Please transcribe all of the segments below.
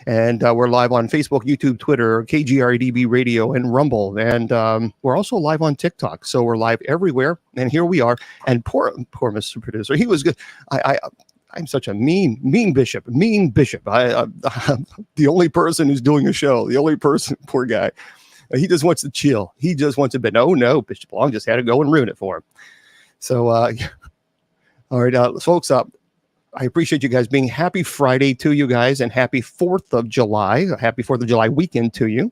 And we're live on Facebook, YouTube, Twitter, KGRDB Radio, and Rumble. And we're also live on TikTok. So we're live everywhere. And here we are. And poor Mr. Producer, he was good. I'm such a mean bishop. I'm the only person who's doing a show. The only person, poor guy. He just wants to chill. He just wants to, but no, Bishop Long just had to go and ruin it for him. So, all right, folks, I appreciate you guys being happy Friday to you guys and happy 4th of July. Happy 4th of July weekend to you.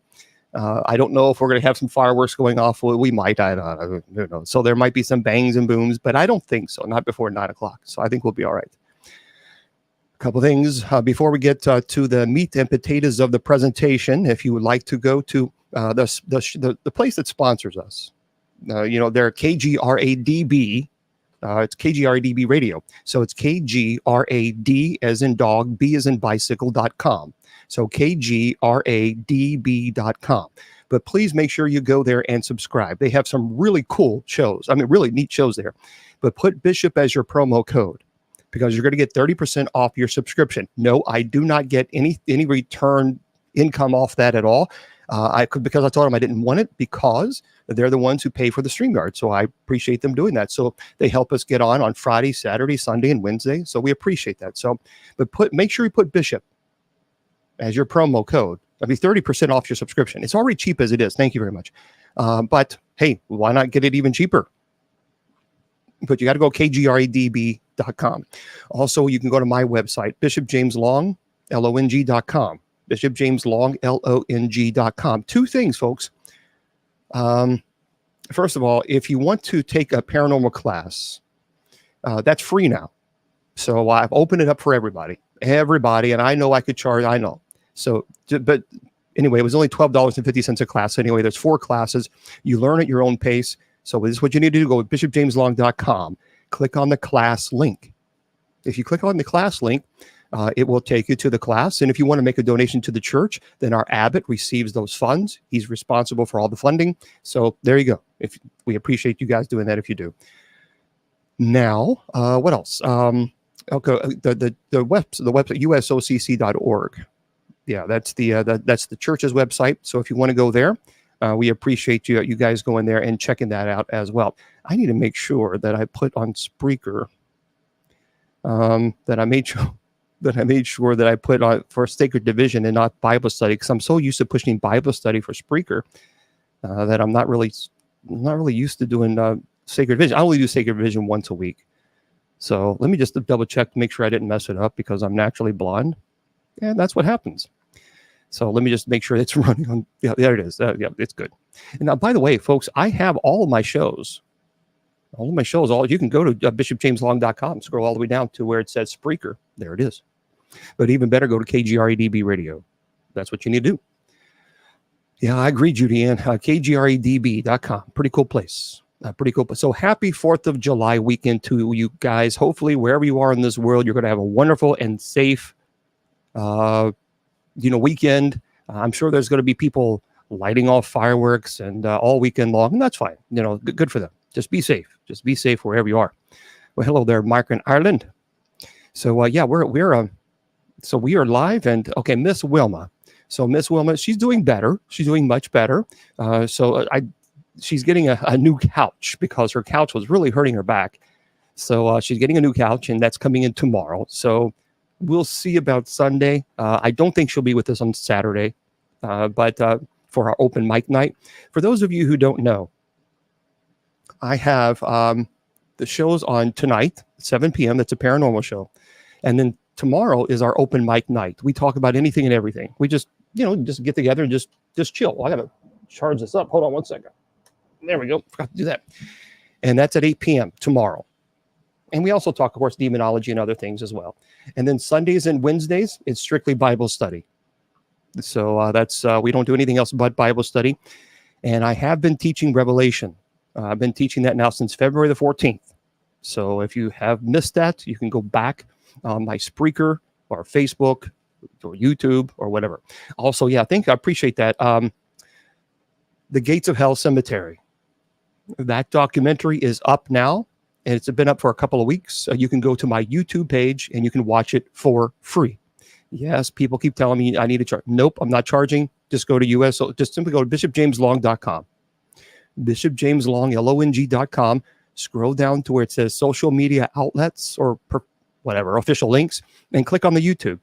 I don't know if we're going to have some fireworks going off. Well, we might. I don't know. So there might be some bangs and booms, but I don't think so. Not before 9 o'clock. So I think we'll be all right. A couple things before we get to the meat and potatoes of the presentation. If you would like to go to the place that sponsors us, they're KGRADB. It's KGRADB Radio. So it's KGRAD as in dog, B as in bicycle.com. So KGRADB.com. But please make sure you go there and subscribe. They have some really cool shows. I mean, really neat shows there. But put Bishop as your promo code, because you're going to get 30% off your subscription. No, I do not get any return income off that at all. Because I told them I didn't want it, because they're the ones who pay for the StreamYard. So I appreciate them doing that. So they help us get on Friday, Saturday, Sunday, and Wednesday. So we appreciate that. So, but make sure you put Bishop as your promo code. That'll be 30% off your subscription. It's already cheap as it is. Thank you very much. But hey, why not get it even cheaper? But you got to go KGRADB.com. Also, you can go to my website, BishopJamesLong.com. BishopJamesLong.com. Two things, folks. First of all, if you want to take a paranormal class, that's free now. So I've opened it up for everybody, and I know I could charge. I know. So, but anyway, it was only $12.50 a class. Anyway, there's 4 classes. You learn at your own pace. So this is what you need to do. Go to BishopJamesLong.com. Click on the class link. If you click on the class link, it will take you to the class. And if you want to make a donation to the church, then our abbot receives those funds. He's responsible for all the funding. So there you go. We appreciate you guys doing that if you do. Now, what else? Okay, the website, usocc.org. Yeah, that's the church's website. So if you want to go there, we appreciate you guys going there and checking that out as well. I need to make sure that I put on Spreaker, that I made sure that I put on for Sacred Division and not Bible study, because I'm so used to pushing Bible study for Spreaker that I'm not really used to doing Sacred Division. I only do Sacred Division once a week. So let me just double check to make sure I didn't mess it up, because I'm naturally blonde, and that's what happens. So let me just make sure it's running on. Yeah, there it is. Yeah, it's good. And now, by the way, folks, I have all of my shows. You can go to BishopJamesLong.com, scroll all the way down to where it says Spreaker. There it is. But even better, go to KGRADB Radio. That's what you need to do. Yeah, I agree, Judy Ann. KGRADB.com. Pretty cool place. Pretty cool. So happy 4th of July weekend to you guys. Hopefully, wherever you are in this world, you're going to have a wonderful and safe weekend. I'm sure there's going to be people lighting off fireworks and all weekend long, and that's fine. Good for them. Just be safe. Just be safe wherever you are. Well, hello there, Mark in Ireland. So we are live, and okay, Miss Wilma. So Miss Wilma, she's doing better. She's doing much better. She's getting a new couch, because her couch was really hurting her back. So she's getting a new couch, and that's coming in tomorrow. So we'll see about Sunday. I don't think she'll be with us on Saturday, but for our open mic night. For those of you who don't know, I have the shows on tonight, 7 p.m. That's a paranormal show. And then tomorrow is our open mic night. We talk about anything and everything. We just get together and just chill. Well, I got to charge this up. Hold on one second. There we go. Forgot to do that. And that's at 8 p.m. tomorrow. And we also talk, of course, demonology and other things as well. And then Sundays and Wednesdays, it's strictly Bible study. So that's we don't do anything else but Bible study. And I have been teaching Revelation. I've been teaching that now since February the 14th. So if you have missed that, you can go back on my Spreaker or Facebook or YouTube or whatever. Also, I appreciate that. The Gates of Hell Cemetery. That documentary is up now, and it's been up for a couple of weeks. You can go to my YouTube page and you can watch it for free. Yes, people keep telling me I need to charge. Nope, I'm not charging. Just go to US. So just simply go to bishopjameslong.com. bishopjameslong.com. Scroll down to where it says social media outlets or whatever, official links, and click on the YouTube.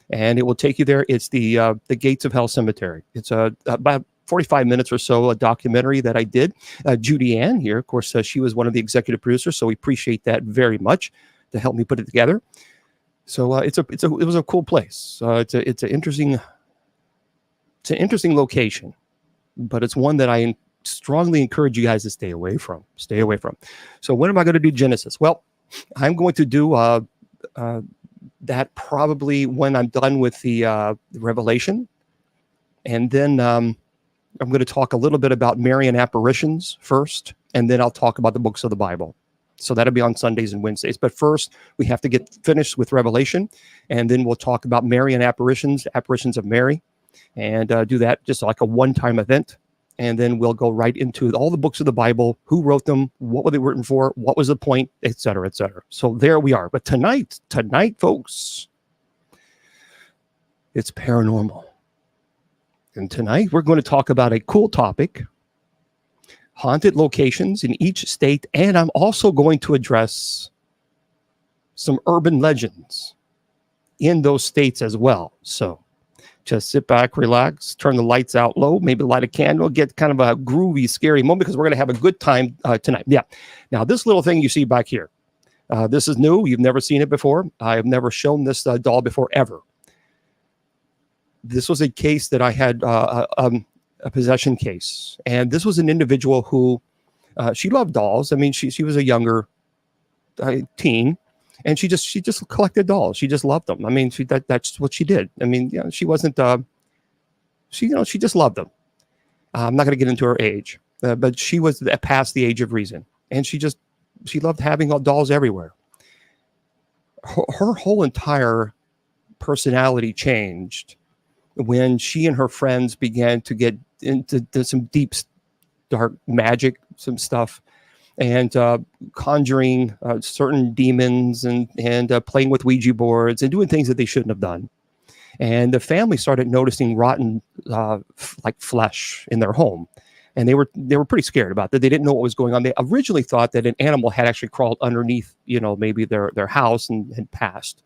And it will take you there. It's the Gates of Hell Cemetery. It's about 45 minutes or so, a documentary that I did. Judy Ann here, of course, she was one of the executive producers, so we appreciate that very much to help me put it together. So it was a cool place. It's an interesting location, but it's one that I strongly encourage you guys to stay away from. So when am I going to do Genesis? Well, I'm going to do that probably when I'm done with the Revelation, and then I'm going to talk a little bit about Marian apparitions first, and then I'll talk about the books of the Bible. So that'll be on Sundays and Wednesdays. But first, we have to get finished with Revelation, and then we'll talk about Marian apparitions of Mary, and do that just like a one-time event. And then we'll go right into all the books of the Bible, who wrote them, what were they written for, what was the point, et cetera, et cetera. So there we are. But tonight, folks, it's paranormal. And tonight we're going to talk about a cool topic, haunted locations in each state, and I'm also going to address some urban legends in those states as well. So just sit back, relax, turn the lights out low, maybe light a candle, get kind of a groovy, scary moment, because we're going to have a good time tonight. Yeah. Now, this little thing you see back here, this is new. You've never seen it before. I have never shown this doll before, ever. This was a case that I had, a possession case. And this was an individual who, she loved dolls. I mean, she was a younger teen. And she just collected dolls. She just loved them. I mean, that's what she did. I mean, she wasn't. She just loved them. I'm not going to get into her age, but she was past the age of reason, and she loved having dolls everywhere. Her whole entire personality changed when she and her friends began to get into some deep, dark magic, some stuff. And conjuring certain demons and playing with Ouija boards and doing things that they shouldn't have done. And the family started noticing rotten like flesh in their home. And they were pretty scared about that. They didn't know what was going on. They originally thought that an animal had actually crawled underneath, maybe their house and had passed.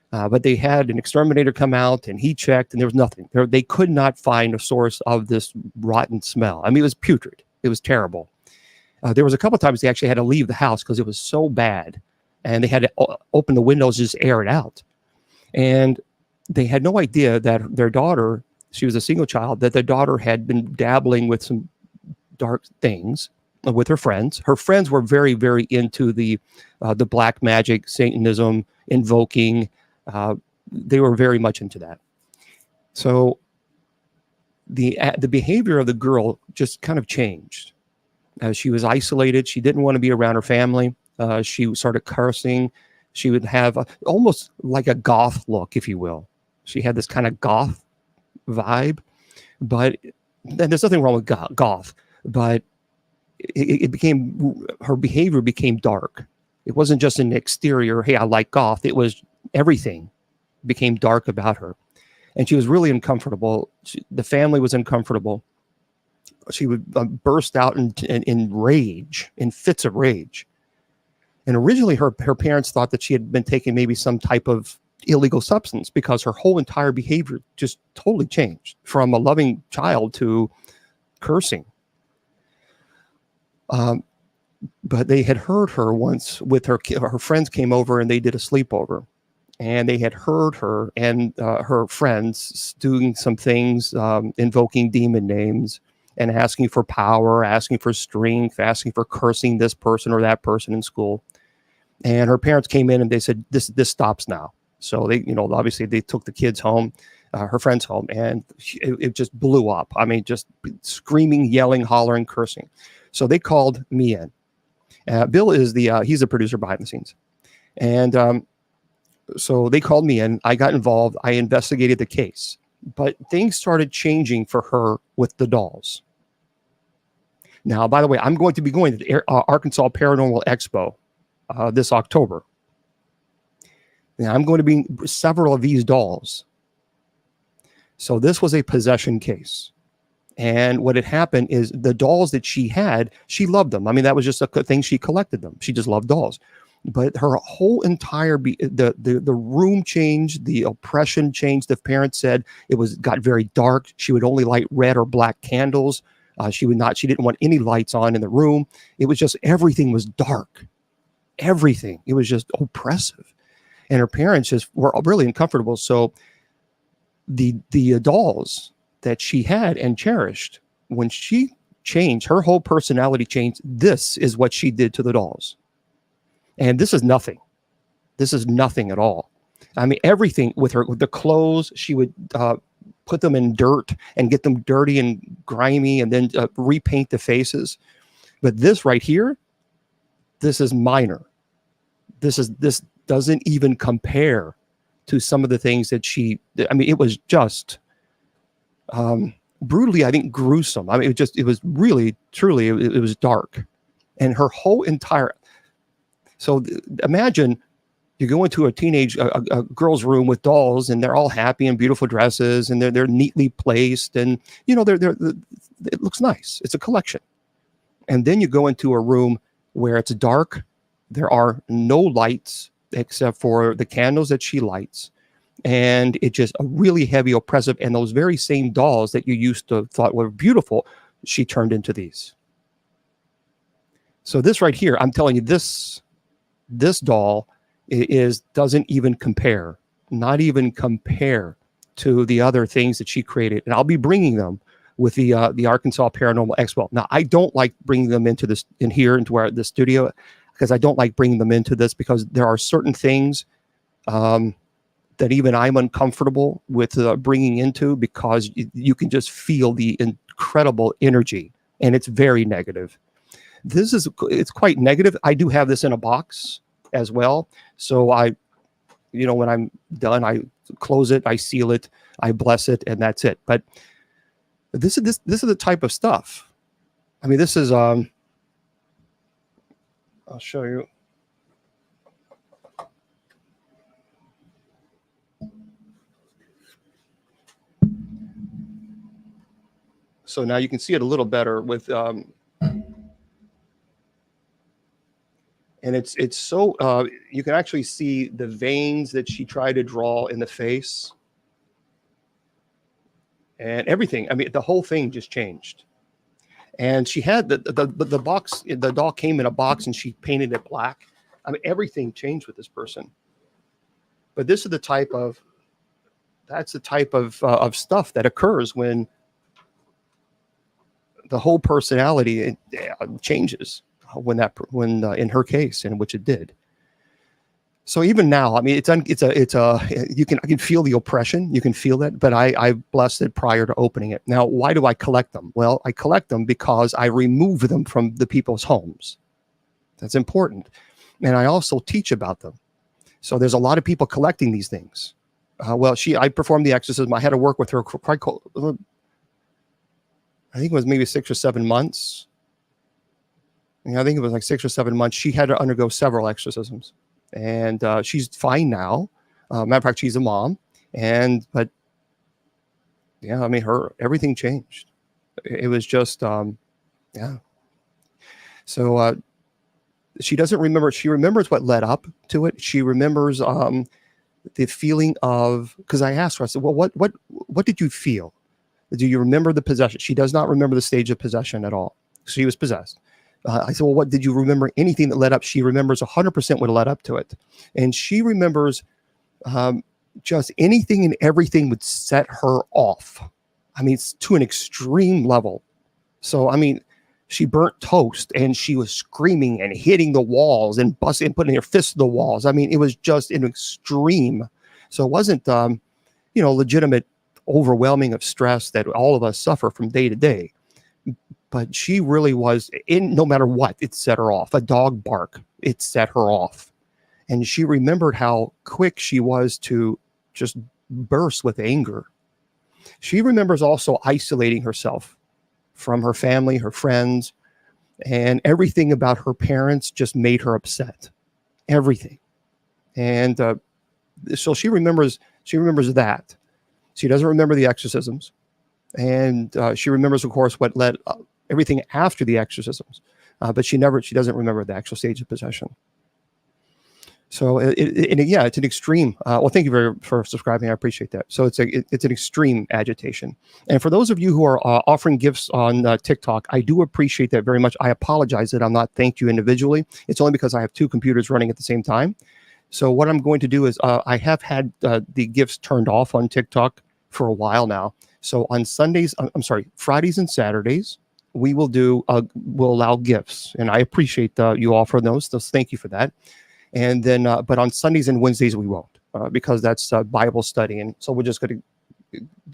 But they had an exterminator come out, and he checked, and there was nothing. They could not find a source of this rotten smell. I mean, it was putrid. It was terrible. There was a couple of times they actually had to leave the house because it was so bad, and they had to open the windows and just air it out. And they had no idea that their daughter, she was a single child, that their daughter had been dabbling with some dark things with her friends. Her friends were very, very into the black magic, Satanism, invoking. They were very much into that. So the behavior of the girl just kind of changed. She was isolated. She didn't want to be around her family. She started cursing. She would have almost like a goth look, if you will. She had this kind of goth vibe, but there's nothing wrong with goth, but her behavior became dark. It wasn't just an exterior, hey, I like goth. It was everything became dark about her. And she was really uncomfortable. The family was uncomfortable. She would burst out in rage, in fits of rage. And originally her parents thought that she had been taking maybe some type of illegal substance, because her whole entire behavior just totally changed from a loving child to cursing. But they had heard her once with her friends came over and they did a sleepover. And they had heard her and her friends doing some things, invoking demon names, and asking for power, asking for strength, asking for cursing this person or that person in school. And her parents came in and they said, this stops now. So they, obviously they took the kids home, her friends home, and it just blew up. I mean, just screaming, yelling, hollering, cursing. So they called me in. Bill is he's the producer behind the scenes. And so they called me in. I got involved. I investigated the case. But things started changing for her with the dolls. Now, by the way, I'm going to be going to the Arkansas Paranormal Expo this October. Now, I'm going to be several of these dolls. So this was a possession case. And what had happened is the dolls that she had, she loved them. I mean, that was just a thing. She collected them. She just loved dolls. But her whole entire the room changed, the oppression changed. The parents said got very dark. She would only light red or black candles. She didn't want any lights on in the room. It was just, everything was dark. Everything. It was just oppressive. And her parents just were really uncomfortable. So the dolls that she had and cherished, when she changed, her whole personality changed. This is what she did to the dolls. And this is nothing. This is nothing at all. I mean, everything with the clothes, she would put them in dirt and get them dirty and grimy and then repaint the faces. But this right here, this is minor. This doesn't even compare to some of the things that it was just brutally, I think, gruesome. I mean, it was really, truly, it was dark. And her whole entire, so imagine you go into a girl's room with dolls, and they're all happy in beautiful dresses, and they're neatly placed, and it looks nice. It's a collection. And then you go into a room where it's dark. There are no lights except for the candles that she lights. And it's just a really heavy, oppressive, and those very same dolls that you used to thought were beautiful, she turned into these. So this right here, I'm telling you, this doll doesn't even compare, not even compare to the other things that she created. And I'll be bringing them with the Arkansas Paranormal Expo. Now, I don't like bringing them into the studio, because I don't like bringing them into this, because there are certain things that even I'm uncomfortable with bringing into, because you can just feel the incredible energy, and it's very negative. It's quite negative. I do have this in a box as well. So when I'm done, I close it, I seal it, I bless it, and that's it. But this is the type of stuff. I mean, this is, I'll show you. So now you can see it a little better with, and it's so, you can actually see the veins that she tried to draw in the face and everything. I mean, the whole thing just changed. And she had the box, the doll came in a box, and she painted it black. I mean, everything changed with this person. But this is the type of stuff that occurs when the whole personality changes, when in her case, in which it did. So even now, I mean, I can feel the oppression. You can feel that, but I blessed it prior to opening it. Now, why do I collect them? Well, I collect them because I remove them from the people's homes. That's important. And I also teach about them. So there's a lot of people collecting these things. I performed the exorcism. I had to work with her quite, I think it was maybe 6 or 7 months. I think it was like 6 or 7 months. She had to undergo several exorcisms. And she's fine now. Matter of fact, she's a mom. But yeah, I mean, everything changed. It was just, yeah. So she doesn't remember. She remembers what led up to it. She remembers the feeling of, because I asked her, I said, well, what did you feel? Do you remember the possession? She does not remember the stage of possession at all. She was possessed. I said, well, what did you remember? Anything that led up? She remembers 100% what led up to it. And she remembers just anything and everything would set her off. I mean, it's to an extreme level. So, I mean, she burnt toast, and she was screaming and hitting the walls and busting and putting her fists to the walls. I mean, it was just an extreme. So it wasn't, legitimate overwhelming of stress that all of us suffer from day to day. But she really was, no matter what, it set her off. A dog bark, it set her off. And she remembered how quick she was to just burst with anger. She remembers also isolating herself from her family, her friends, and everything about her parents just made her upset. Everything. And So she remembers that. She doesn't remember the exorcisms, and she remembers, of course, what led everything after the exorcisms, but she doesn't remember the actual stage of possession. So it's an extreme. Well, thank you for subscribing. I appreciate that. So it's an extreme agitation. And for those of you who are offering gifts on TikTok, I do appreciate that very much. I apologize that I'm not thanked you individually. It's only because I have two computers running at the same time. So what I'm going to do is I have had the gifts turned off on TikTok for a while now. So on Fridays and Saturdays, we will we'll allow gifts, and I appreciate you offer those. So thank you for that. And then, but on Sundays and Wednesdays we won't, because that's Bible study, and so we're just going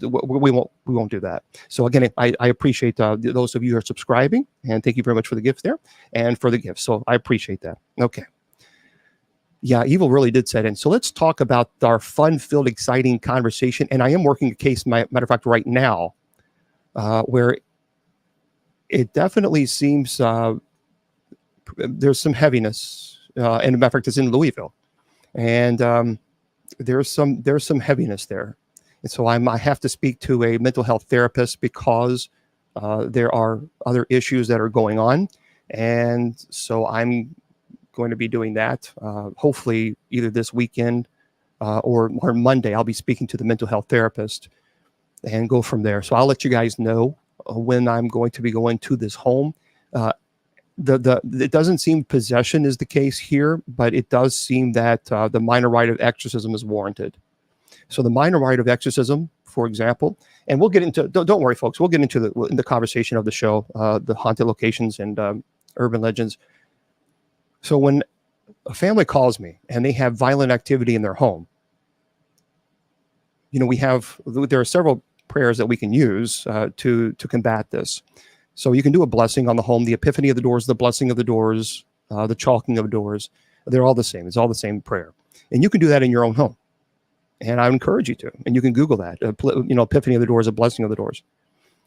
to we won't do that. So again, I appreciate those of you who are subscribing, and thank you very much for the gift there and for the gift. So I appreciate that. Okay. Yeah, evil really did set in. So let's talk about our fun-filled, exciting conversation. And I am working a case, matter of fact, right now, where it definitely seems there's some heaviness. And a matter of fact, it's in Louisville, and there's some heaviness there, and so I have to speak to a mental health therapist because there are other issues that are going on, and so I'm going to be doing that. Hopefully, either this weekend or Monday, I'll be speaking to the mental health therapist and go from there. So I'll let you guys know when I'm going to be going to this home. It doesn't seem possession is the case here, but it does seem that the minor rite of exorcism is warranted. So the minor rite of exorcism, for example, and we'll get into, don't worry, folks, we'll get into the conversation of the show, the haunted locations and urban legends. So when a family calls me and they have violent activity in their home, there are several prayers that we can use to combat this. So you can do a blessing on the home, the epiphany of the doors, the blessing of the doors, the chalking of doors. They're all the same. It's all the same prayer. And you can do that in your own home. And I encourage you to. And you can Google that, epiphany of the doors, a blessing of the doors.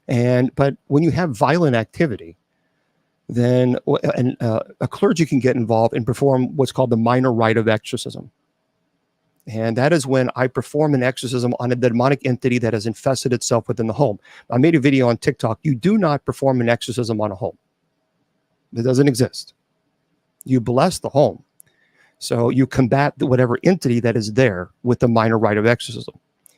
But when you have violent activity, then a clergy can get involved and perform what's called the minor rite of exorcism. And that is when I perform an exorcism on a demonic entity that has infested itself within the home. I made a video on TikTok. You do not perform an exorcism on a home. It doesn't exist. You bless the home. So you combat whatever entity that is there with the minor rite of exorcism.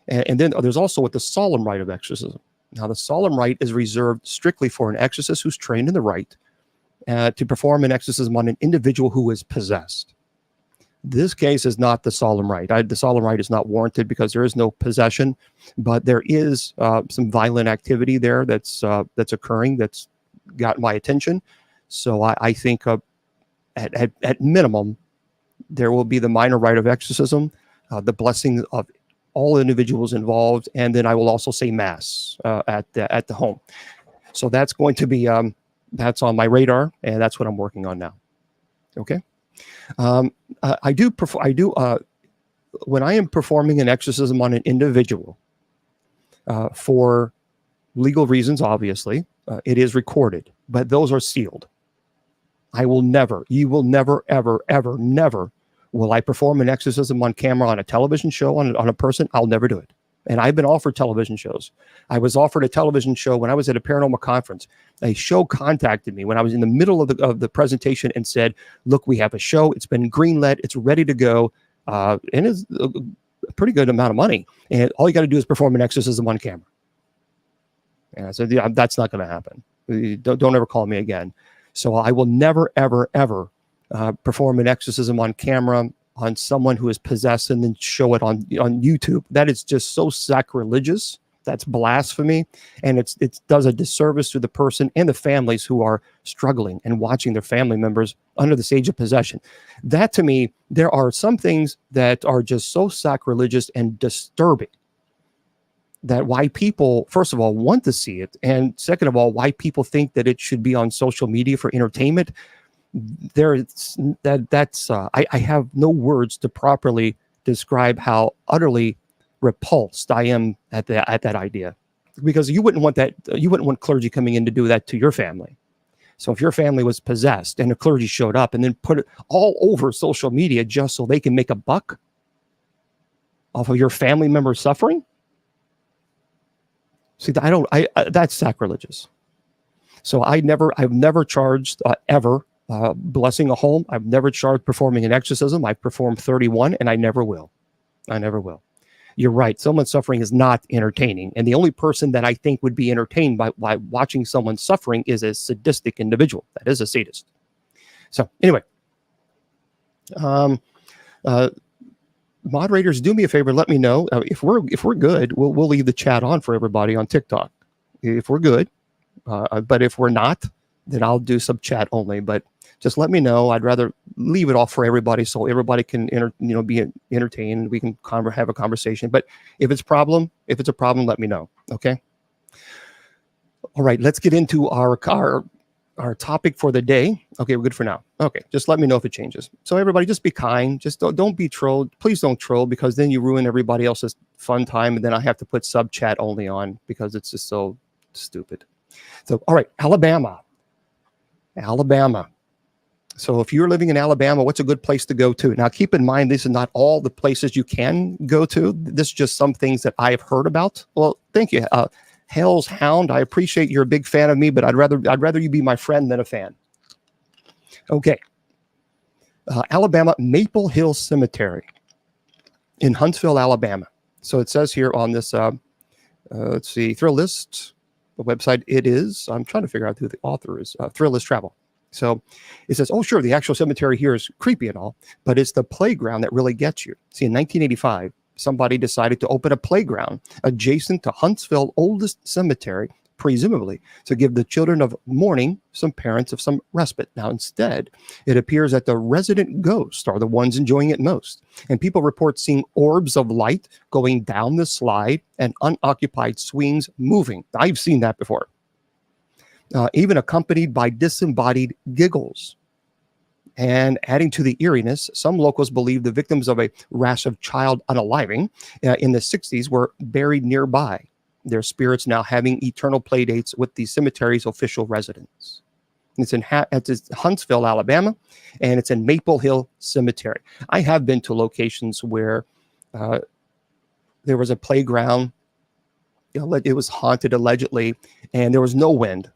And then there's also the solemn rite of exorcism. Now, the solemn rite is reserved strictly for an exorcist who's trained in the rite to perform an exorcism on an individual who is possessed. This case is not the solemn rite. The solemn rite is not warranted because there is no possession, but there is some violent activity there that's occurring that's got my attention. So I think at minimum, there will be the minor rite of exorcism, the blessing of all individuals involved, and then I will also say mass at the home. So that's going to be that's on my radar, and that's what I'm working on now. Okay. I do when I am performing an exorcism on an individual for legal reasons, obviously, it is recorded, but those are sealed. You will never, ever, ever, never will I perform an exorcism on camera on a television show on a person. I'll never do it. And I've been offered television shows. I was offered a television show when I was at a paranormal conference. A show contacted me when I was in the middle of the presentation and said, look, we have a show. It's been greenlit. It's ready to go. And it's a pretty good amount of money. And all you got to do is perform an exorcism on camera. And I said, yeah, that's not going to happen. Don't ever call me again. So I will never, ever, ever perform an exorcism on camera on someone who is possessed and then show it on YouTube. That is just so sacrilegious. That's blasphemy. And it does a disservice to the person and the families who are struggling and watching their family members under the stage of possession. That, to me, there are some things that are just so sacrilegious and disturbing that why people, first of all, want to see it. And second of all, why people think that it should be on social media for entertainment. I have no words to properly describe how utterly repulsed I am at that idea, because you wouldn't want clergy coming in to do that to your family. So if your family was possessed and a clergy showed up and then put it all over social media just so they can make a buck, off of your family member suffering? See, that's sacrilegious. So I've never charged ever blessing a home. I've never charged performing an exorcism. I've performed 31, and I never will. I never will. You're right. Someone's suffering is not entertaining. And the only person that I think would be entertained by watching someone suffering is a sadistic individual. That is a sadist. So anyway, moderators, do me a favor. Let me know if we're good. We'll leave the chat on for everybody on TikTok. If we're good, but if we're not, then I'll do some chat only. But just let me know. I'd rather leave it off for everybody so everybody can be entertained. We can have a conversation. But if it's a problem, let me know. Okay. All right. Let's get into our topic for the day. Okay, we're good for now. Okay, just let me know if it changes. So everybody, just be kind. Just don't be trolled. Please don't troll, because then you ruin everybody else's fun time, and then I have to put sub chat only on because it's just so stupid. So, all right, Alabama. So if you're living in Alabama, what's a good place to go to? Now, keep in mind, this is not all the places you can go to. This is just some things that I've heard about. Well, thank you. Hell's Hound, I appreciate you're a big fan of me, but I'd rather you be my friend than a fan. Okay. Alabama Maple Hill Cemetery in Huntsville, Alabama. So it says here on this, let's see, Thrill List, the website it is. I'm trying to figure out who the author is. Thrill List Travel. So it says, oh, sure, the actual cemetery here is creepy and all, but it's the playground that really gets you. See, in 1985, somebody decided to open a playground adjacent to Huntsville's oldest cemetery, presumably to give the children of mourning some parents of some respite. Now, instead, it appears that the resident ghosts are the ones enjoying it most. And people report seeing orbs of light going down the slide and unoccupied swings moving. I've seen that before. Even accompanied by disembodied giggles. And adding to the eeriness, some locals believe the victims of a rash of child unaliving in the 60s were buried nearby, their spirits now having eternal play dates with the cemetery's official residents. It's in Huntsville, Alabama, and it's in Maple Hill Cemetery. I have been to locations where there was a playground. It was haunted, allegedly, and there was no wind.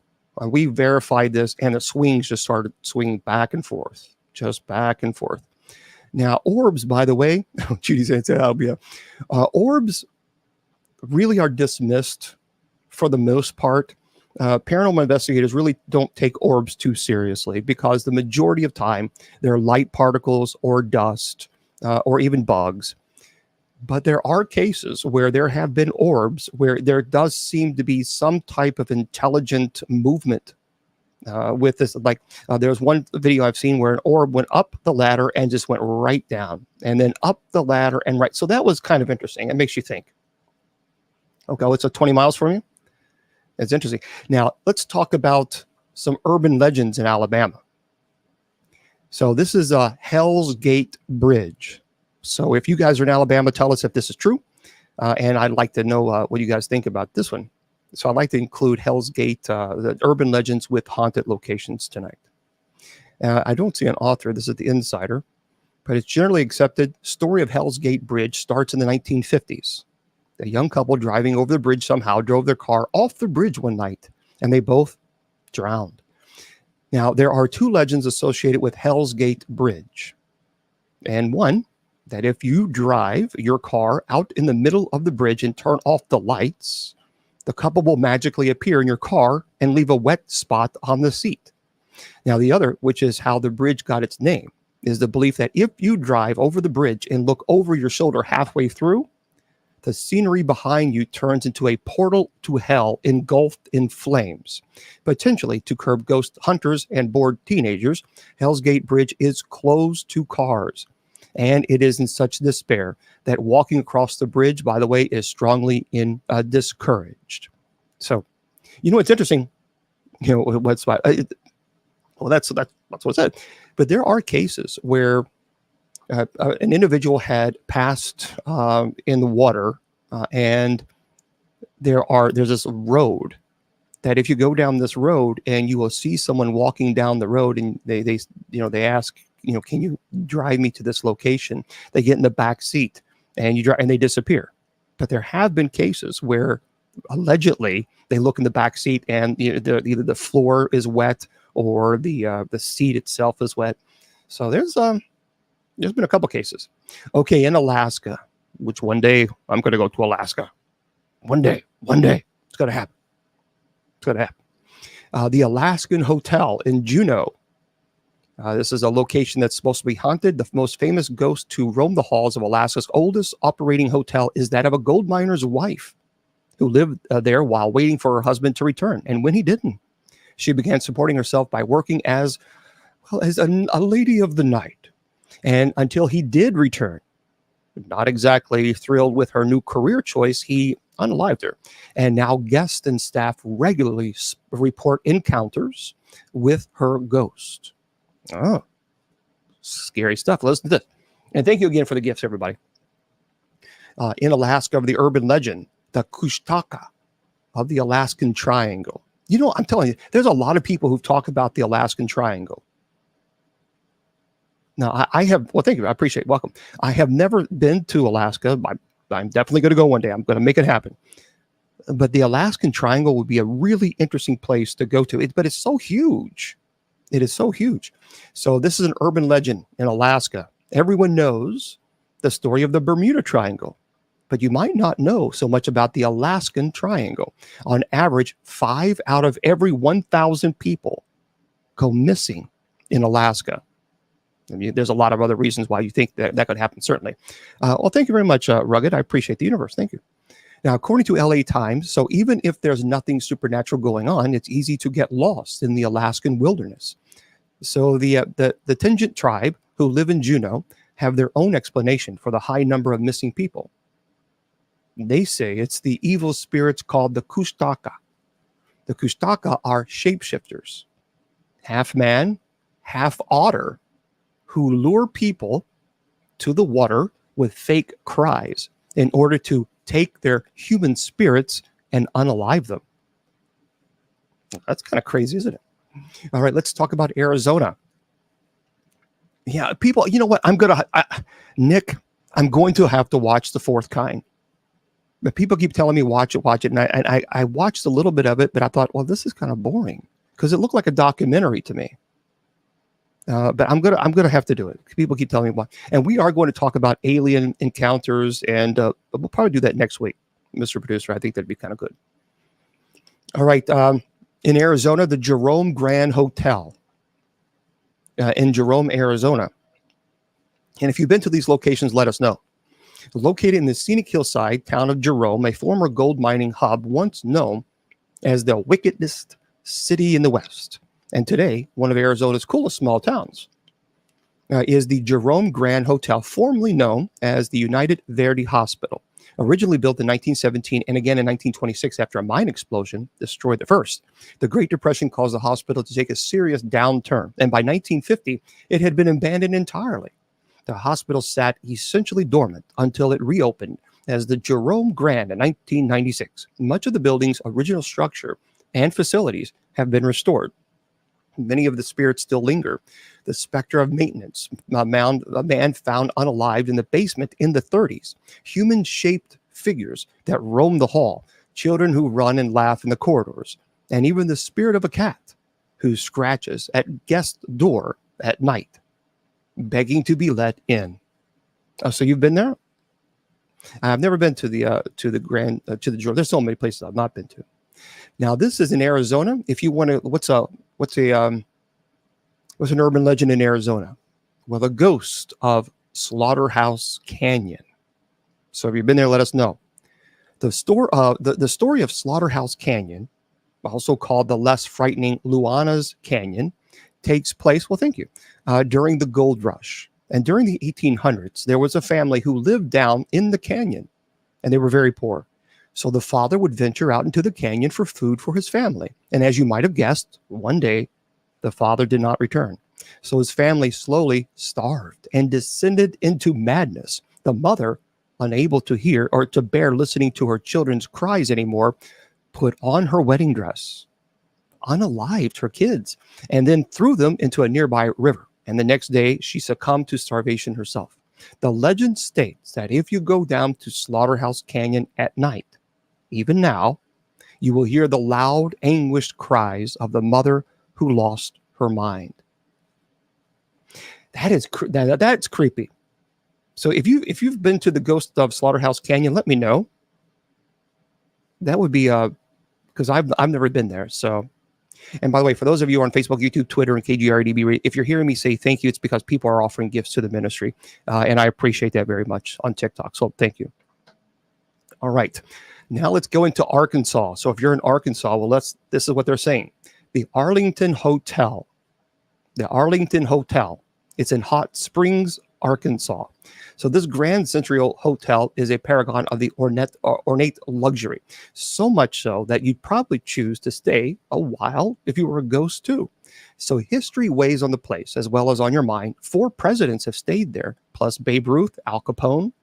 We verified this, and the swings just started swinging back and forth, just back and forth. Now, orbs, by the way, Judy said, orbs really are dismissed for the most part. Paranormal investigators really don't take orbs too seriously because the majority of time they're light particles or dust or even bugs. But there are cases where there have been orbs where there does seem to be some type of intelligent movement with this. Like there's one video I've seen where an orb went up the ladder and just went right down, and then up the ladder and right. So that was kind of interesting. It makes you think. Okay, it's 20 miles from you. It's interesting. Now let's talk about some urban legends in Alabama. So this is a Hell's Gate Bridge. So if you guys are in Alabama, tell us if this is true. And I'd like to know what you guys think about this one. So I'd like to include Hell's Gate, the urban legends with haunted locations tonight. I don't see an author. This is the Insider. But it's generally accepted. Story of Hell's Gate Bridge starts in the 1950s. A young couple driving over the bridge somehow drove their car off the bridge one night, and they both drowned. Now, there are two legends associated with Hell's Gate Bridge. And one, that if you drive your car out in the middle of the bridge and turn off the lights, the couple will magically appear in your car and leave a wet spot on the seat. Now, the other, which is how the bridge got its name, is the belief that if you drive over the bridge and look over your shoulder halfway through, the scenery behind you turns into a portal to hell engulfed in flames. Potentially to curb ghost hunters and bored teenagers, Hell's Gate Bridge is closed to cars. And it is in such despair that walking across the bridge, by the way, is strongly discouraged. So, it's interesting. That's what it said. But there are cases where an individual had passed in the water, and there's this road that if you go down this road and you will see someone walking down the road, and they ask, can you drive me to this location? They get in the back seat and you drive and they disappear. But there have been cases where allegedly they look in the back seat and either the floor is wet or the seat itself is wet. So there's been a couple cases. Okay, in Alaska, which one day I'm going to go to Alaska. One day, it's going to happen. It's going to happen. The Alaskan Hotel in Juneau. This is a location that's supposed to be haunted. The most famous ghost to roam the halls of Alaska's oldest operating hotel is that of a gold miner's wife who lived there while waiting for her husband to return. And when he didn't, she began supporting herself by working as a lady of the night. And until he did return, not exactly thrilled with her new career choice, he unalived her. And now guests and staff regularly report encounters with her ghost. Oh, scary stuff. Listen to this. And thank you again for the gifts, everybody. In Alaska, of the urban legend, the Kushtaka of the Alaskan Triangle. You know, I'm telling you, there's a lot of people who've talked about the Alaskan Triangle. Now, I have, well, thank you. I appreciate it. Welcome. I have never been to Alaska. I'm definitely going to go one day. I'm going to make it happen. But the Alaskan Triangle would be a really interesting place to go to. But it's so huge. It is so huge. So this is an urban legend in Alaska. Everyone knows the story of the Bermuda Triangle, but you might not know so much about the Alaskan Triangle. On average, 5 out of every 1,000 people go missing in Alaska. I mean, there's a lot of other reasons why you think that could happen, certainly. Well, thank you very much, Rugged. I appreciate the universe. Thank you. Now, according to LA Times, so even if there's nothing supernatural going on, it's easy to get lost in the Alaskan wilderness. So the Tlingit tribe who live in Juneau have their own explanation for the high number of missing people. They say it's the evil spirits called the Kushtaka. The Kushtaka are shapeshifters, half man, half otter, who lure people to the water with fake cries in order to take their human spirits and unalive them. That's kind of crazy, isn't it? All right, let's talk about Arizona. Yeah, people, you know what? Nick, I'm going to have to watch The Fourth Kind. But people keep telling me watch it. And I watched a little bit of it, but I thought, well, this is kind of boring because it looked like a documentary to me. But I'm gonna have to do it. People keep telling me why, and we are going to talk about alien encounters, and we'll probably do that next week, Mr. Producer. I think that'd be kind of good. All right, in Arizona, the Jerome Grand Hotel in Jerome, Arizona. And if you've been to these locations, let us know. Located in the scenic hillside town of Jerome, a former gold mining hub once known as the wickedest city in the West. And today, one of Arizona's coolest small towns is the Jerome Grand Hotel, formerly known as the United Verdi Hospital. Originally built in 1917 and again in 1926 after a mine explosion destroyed the first. The Great Depression caused the hospital to take a serious downturn, and by 1950, it had been abandoned entirely. The hospital sat essentially dormant until it reopened as the Jerome Grand in 1996. Much of the building's original structure and facilities have been restored. Many of the spirits still linger. The specter of maintenance, a man found unalived in the basement in the 30s, human-shaped figures that roam the hall, children who run and laugh in the corridors, and even the spirit of a cat who scratches at guest door at night, begging to be let in. So you've been there? I've never been to the Grand to the Jordan. There's so many places I've not been to. Now this is in Arizona. If you want to, what's an urban legend in Arizona? Well, the ghost of Slaughterhouse Canyon. So if you've been there, let us know. The story of Slaughterhouse Canyon, also called the less frightening Luana's Canyon, takes place, well, thank you, during the gold rush. And during the 1800s, there was a family who lived down in the canyon, and they were very poor. So the father would venture out into the canyon for food for his family. And as you might have guessed, one day, the father did not return. So his family slowly starved and descended into madness. The mother, unable to hear or to bear listening to her children's cries anymore, put on her wedding dress, unalived her kids, and then threw them into a nearby river. And the next day, she succumbed to starvation herself. The legend states that if you go down to Slaughterhouse Canyon at night, even now, you will hear the loud, anguished cries of the mother who lost her mind. That's creepy. So if you've been to the ghost of Slaughterhouse Canyon, let me know. That would be because I've never been there. So, and by the way, for those of you on Facebook, YouTube, Twitter, and KGRDB, if you're hearing me say thank you, it's because people are offering gifts to the ministry, and I appreciate that very much on TikTok. So thank you. All right, now let's go into Arkansas. So if you're in Arkansas, well, this is what they're saying: the Arlington Hotel. The Arlington Hotel. It's in Hot Springs, Arkansas. So this Grand Central Hotel is a paragon of the ornate luxury, so much so that you'd probably choose to stay a while if you were a ghost too. So history weighs on the place as well as on your mind. 4 presidents have stayed there, plus Babe Ruth, Al Capone.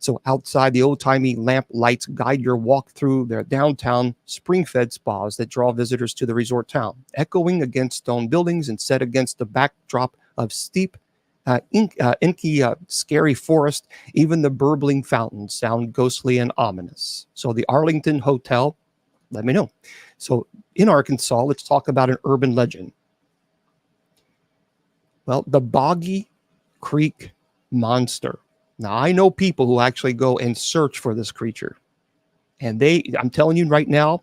So outside, the old-timey lamp lights guide your walk through their downtown spring-fed spas that draw visitors to the resort town, echoing against stone buildings and set against the backdrop of steep, inky, scary forest. Even the burbling fountains sound ghostly and ominous. So the Arlington Hotel, let me know. So in Arkansas, let's talk about an urban legend. Well, the Boggy Creek Monster. Now, I know people who actually go and search for this creature. And I'm telling you right now,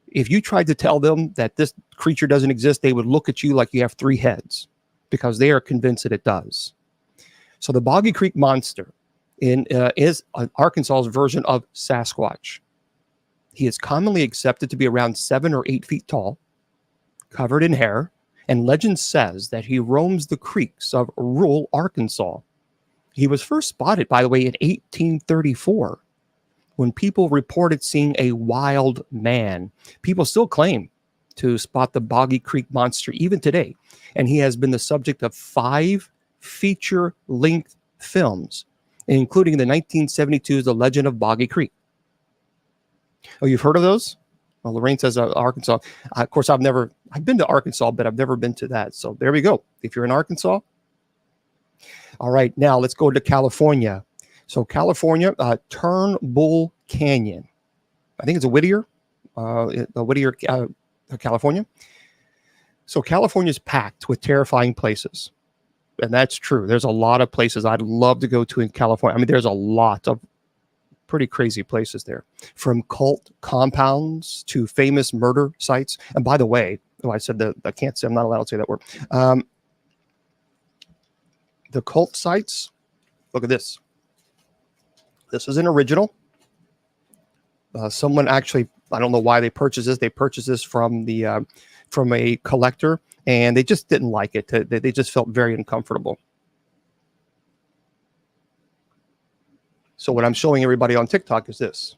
if you tried to tell them that this creature doesn't exist, they would look at you like you have 3 heads, because they are convinced that it does. So the Boggy Creek Monster is Arkansas's version of Sasquatch. He is commonly accepted to be around 7 or 8 feet tall, covered in hair, and legend says that he roams the creeks of rural Arkansas. He was first spotted, by the way, in 1834, when people reported seeing a wild man. People still claim to spot the Boggy Creek Monster even today, and he has been the subject of 5 feature-length films, including the 1972's The Legend of Boggy Creek. Oh, you've heard of those? Well, Lorraine says Arkansas. Of course, I've been to Arkansas, but I've never been to that. So there we go. If you're in Arkansas. All right, now let's go to California. So California, Turnbull Canyon. I think it's a Whittier, California. So California is packed with terrifying places. And that's true. There's a lot of places I'd love to go to in California. I mean, there's a lot of pretty crazy places there, from cult compounds to famous murder sites. And by the way, I said that I can't say, I'm not allowed to say that word. The cult sites, look at this. This is an original. Someone actually, I don't know why they purchased this. They purchased this from a collector, and they just didn't like it. They just felt very uncomfortable. So what I'm showing everybody on TikTok is this.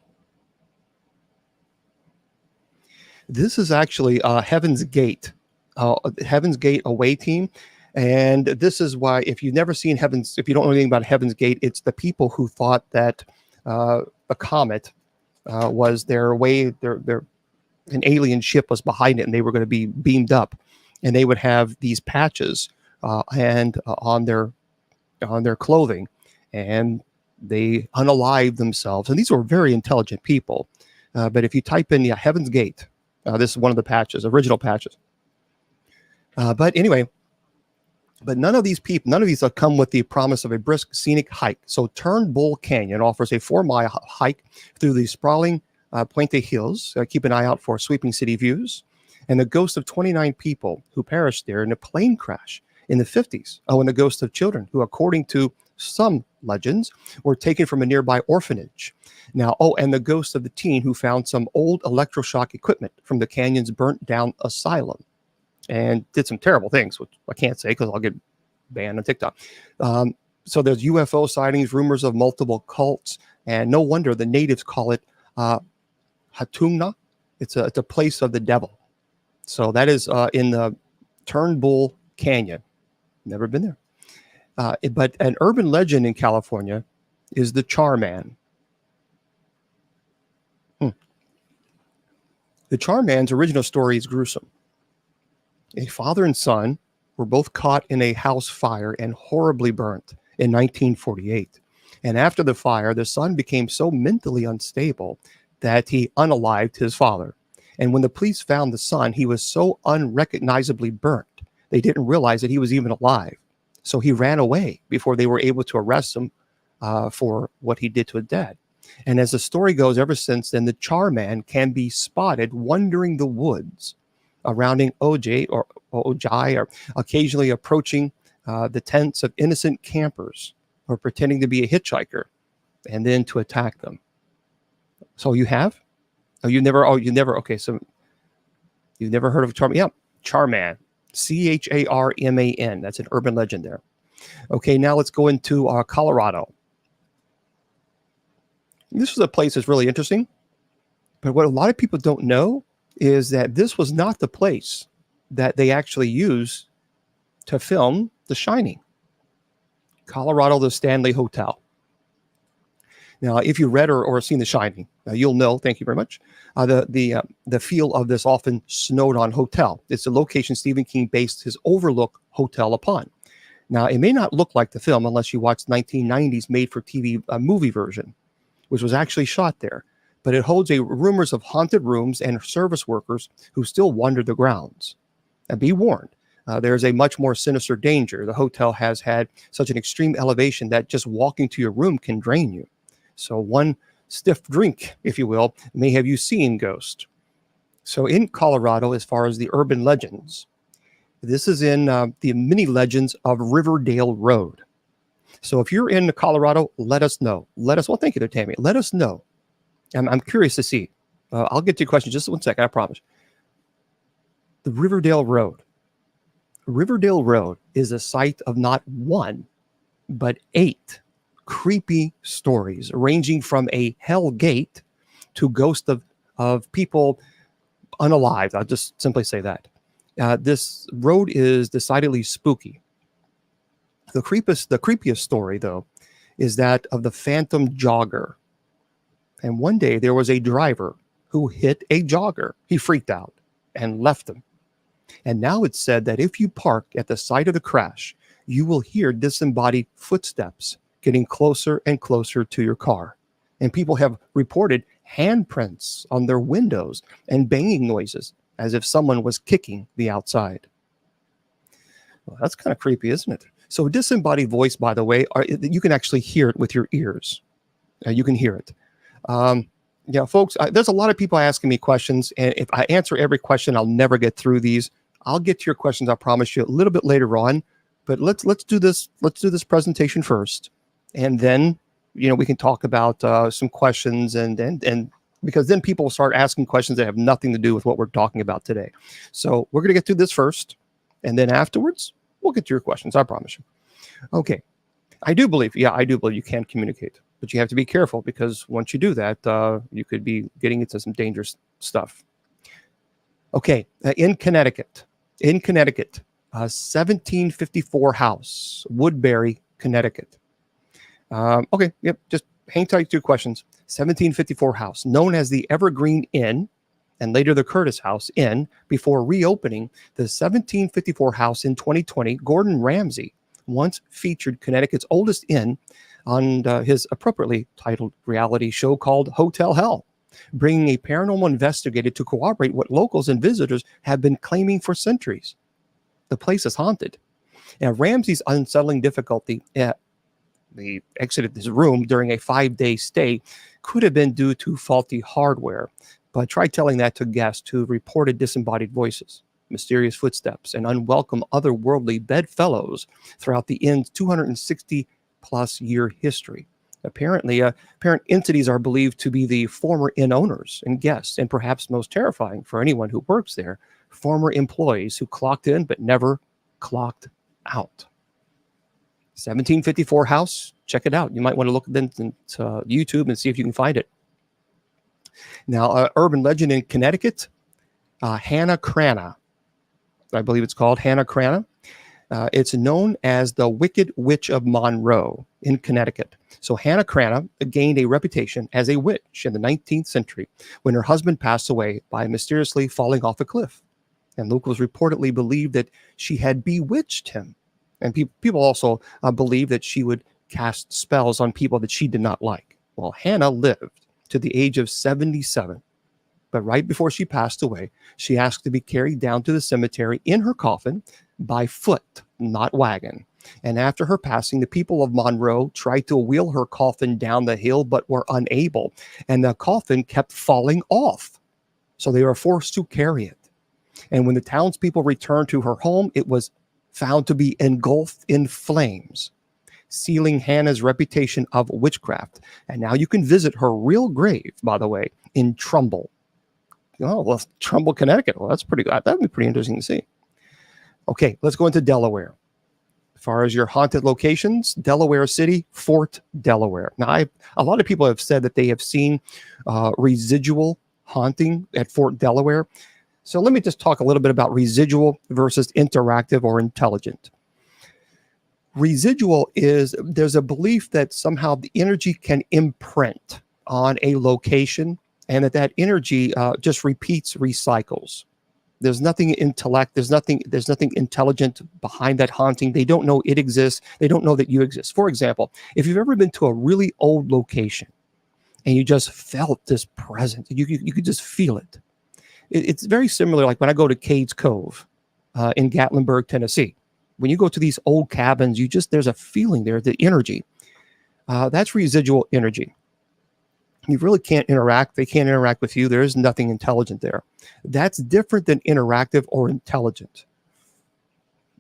This is actually Heaven's Gate away team. And this is why, if you've never seen if you don't know anything about Heaven's Gate, it's the people who thought that a comet was an alien ship was behind it, and they were going to be beamed up, and they would have these patches and on their clothing, and they unalived themselves. And these were very intelligent people. But if you type in Heaven's Gate, this is one of the patches, original patches. But anyway. But none of these come with the promise of a brisk scenic hike. So Turnbull Canyon offers a 4-mile hike through the sprawling Puente Hills. Keep an eye out for sweeping city views and the ghost of 29 people who perished there in a plane crash in the 50s. Oh, and the ghost of children who, according to some legends, were taken from a nearby orphanage. Now, and the ghost of the teen who found some old electroshock equipment from the canyon's burnt down asylum and did some terrible things, which I can't say because I'll get banned on TikTok. So there's UFO sightings, rumors of multiple cults, and no wonder the natives call it Hatungna. It's a place of the devil. So that is in the Turnbull Canyon. Never been there. But an urban legend in California is the Charman. The Charman's original story is gruesome. A father and son were both caught in a house fire and horribly burnt, in 1948. And after the fire, the son became so mentally unstable that he unalived his father. And when the police found the son, he was so unrecognizably burnt, they didn't realize that he was even alive. So he ran away before they were able to arrest him for what he did to his dad. And as the story goes, ever since then, the charman can be spotted wandering the woods, surrounding Ojai, or occasionally approaching the tents of innocent campers or pretending to be a hitchhiker and then to attack them. So you have? You never, okay, so you've never heard of Charman? Yeah, Charman, Charman. That's an urban legend there. Okay, now let's go into Colorado. This is a place that's really interesting, but what a lot of people don't know is that this was not the place that they actually used to film The Shining. Colorado, the Stanley Hotel. Now, if you read or seen The Shining, you'll know, thank you very much, the feel of this often snowed-on hotel. It's the location Stephen King based his Overlook Hotel upon. Now, it may not look like the film unless you watch 1990s made-for-TV movie version, which was actually shot there. But it holds rumors of haunted rooms and service workers who still wander the grounds. And be warned, there's a much more sinister danger. The hotel has had such an extreme elevation that just walking to your room can drain you. So one stiff drink, if you will, may have you seen ghosts. So in Colorado, as far as the urban legends, this is in the mini legends of Riverdale Road. So if you're in Colorado, let us know. Well, thank you there, Tammy. Let us know. I'm curious to see. I'll get to your question just 1 second, I promise. The Riverdale Road. Riverdale Road is a site of not one, but 8 creepy stories, ranging from a hell gate to ghosts of people unalived. I'll just simply say that. This road is decidedly spooky. The creepiest story, though, is that of the phantom jogger. And one day there was a driver who hit a jogger. He freaked out and left him. And now it's said that if you park at the site of the crash, you will hear disembodied footsteps getting closer and closer to your car. And people have reported handprints on their windows and banging noises as if someone was kicking the outside. Well, that's kind of creepy, isn't it? So disembodied voice, by the way, you can actually hear it with your ears. You can hear it. Folks, there's a lot of people asking me questions, and if I answer every question, I'll never get through these. I'll get to your questions, I promise you, a little bit later on. But let's do this. Let's do this presentation first, and then we can talk about some questions, and because then people will start asking questions that have nothing to do with what we're talking about today. So we're going to get through this first, and then afterwards we'll get to your questions. I promise you. Okay, I do believe you can communicate. But you have to be careful, because once you do that, you could be getting into some dangerous stuff. Okay, in Connecticut, 1754 house, Woodbury, Connecticut. Okay, yep, just hang tight to questions. 1754 house, known as the Evergreen Inn, and later the Curtis House Inn, before reopening the 1754 house in 2020, Gordon Ramsay once featured Connecticut's oldest inn on his appropriately titled reality show called Hotel Hell, bringing a paranormal investigator to corroborate what locals and visitors have been claiming for centuries. The place is haunted. Now, Ramsay's unsettling difficulty the exited his room during a 5-day stay could have been due to faulty hardware, but try telling that to guests who reported disembodied voices, mysterious footsteps, and unwelcome otherworldly bedfellows throughout the inn's 260-plus year history. Apparently, apparent entities are believed to be the former inn owners and guests, and perhaps most terrifying for anyone who works there, former employees who clocked in but never clocked out. 1754 house, check it out. You might want to look into YouTube and see if you can find it. Now, urban legend in Connecticut, Hannah Cranna. I believe it's called Hannah Cranna. It's known as the Wicked Witch of Monroe in Connecticut. So Hannah Cranna gained a reputation as a witch in the 19th century when her husband passed away by mysteriously falling off a cliff. And locals reportedly believed that she had bewitched him. And people also believe that she would cast spells on people that she did not like. Well, Hannah lived to the age of 77. But right before she passed away, she asked to be carried down to the cemetery in her coffin by foot, not wagon. And after her passing, the people of Monroe tried to wheel her coffin down the hill, but were unable. And the coffin kept falling off. So they were forced to carry it. And when the townspeople returned to her home, it was found to be engulfed in flames, sealing Hannah's reputation of witchcraft. And now you can visit her real grave, by the way, in Trumbull. Oh, well, Trumbull, Connecticut. Well, that's pretty good. That'd be pretty interesting to see. Okay, let's go into Delaware. As far as your haunted locations, Delaware City, Fort Delaware. Now, a lot of people have said that they have seen residual haunting at Fort Delaware. So let me just talk a little bit about residual versus interactive or intelligent. Residual is, there's a belief that somehow the energy can imprint on a location, and that energy just repeats, recycles. There's nothing intellect. There's nothing intelligent behind that haunting. They don't know it exists. They don't know that you exist. For example, if you've ever been to a really old location and you just felt this presence, you could just feel it. It's very similar, like when I go to Cades Cove in Gatlinburg, Tennessee. When you go to these old cabins, there's a feeling there, the energy. That's residual energy. You really can't interact. They can't interact with you. There is nothing intelligent there. That's different than interactive or intelligent.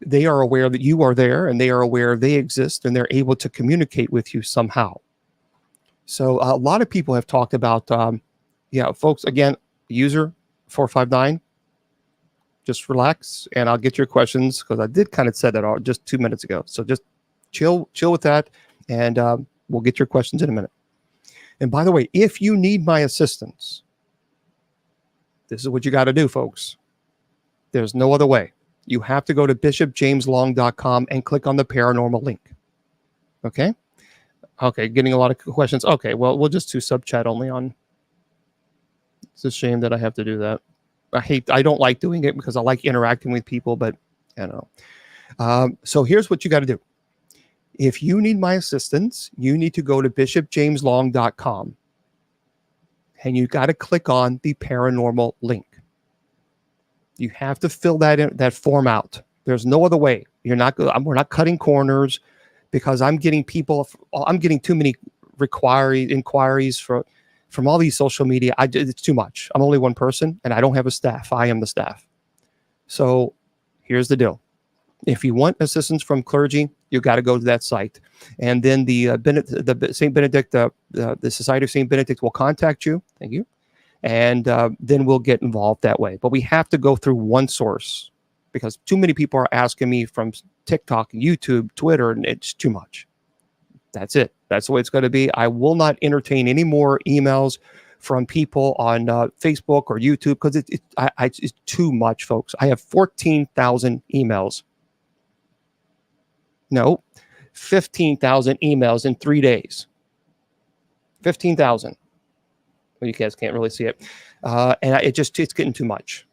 They are aware that you are there, and they are aware they exist, and they're able to communicate with you somehow. So a lot of people have talked about, folks, again, user 459, just relax, and I'll get your questions, because I did kind of say that just 2 minutes ago. So just chill with that, and we'll get your questions in a minute. And by the way, if you need my assistance, this is what you got to do, folks. There's no other way. You have to go to bishopjameslong.com and click on the paranormal link. Okay? Okay, getting a lot of questions. Okay, well, we'll just do sub chat only on. It's a shame that I have to do that. I don't like doing it because I like interacting with people, but you know. So here's what you got to do. If you need my assistance, you need to go to bishopjameslong.com, and you got to click on the paranormal link. You have to fill that form out. There's no other way. We're not cutting corners, because I'm getting too many inquiries from all these social media. It's too much. I'm only one person, and I don't have a staff. I am the staff. So here's the deal. If you want assistance from clergy, you got to go to that site, and then the Saint Benedict, the Society of Saint Benedict will contact you. Thank you, and then we'll get involved that way. But we have to go through one source, because too many people are asking me from TikTok, YouTube, Twitter, and it's too much. That's it. That's the way it's going to be. I will not entertain any more emails from people on Facebook or YouTube, because it's too much, folks. I have 14,000 emails. No, 15,000 emails in 3 days. 15,000. Well, you guys can't really see it, and it's getting too much,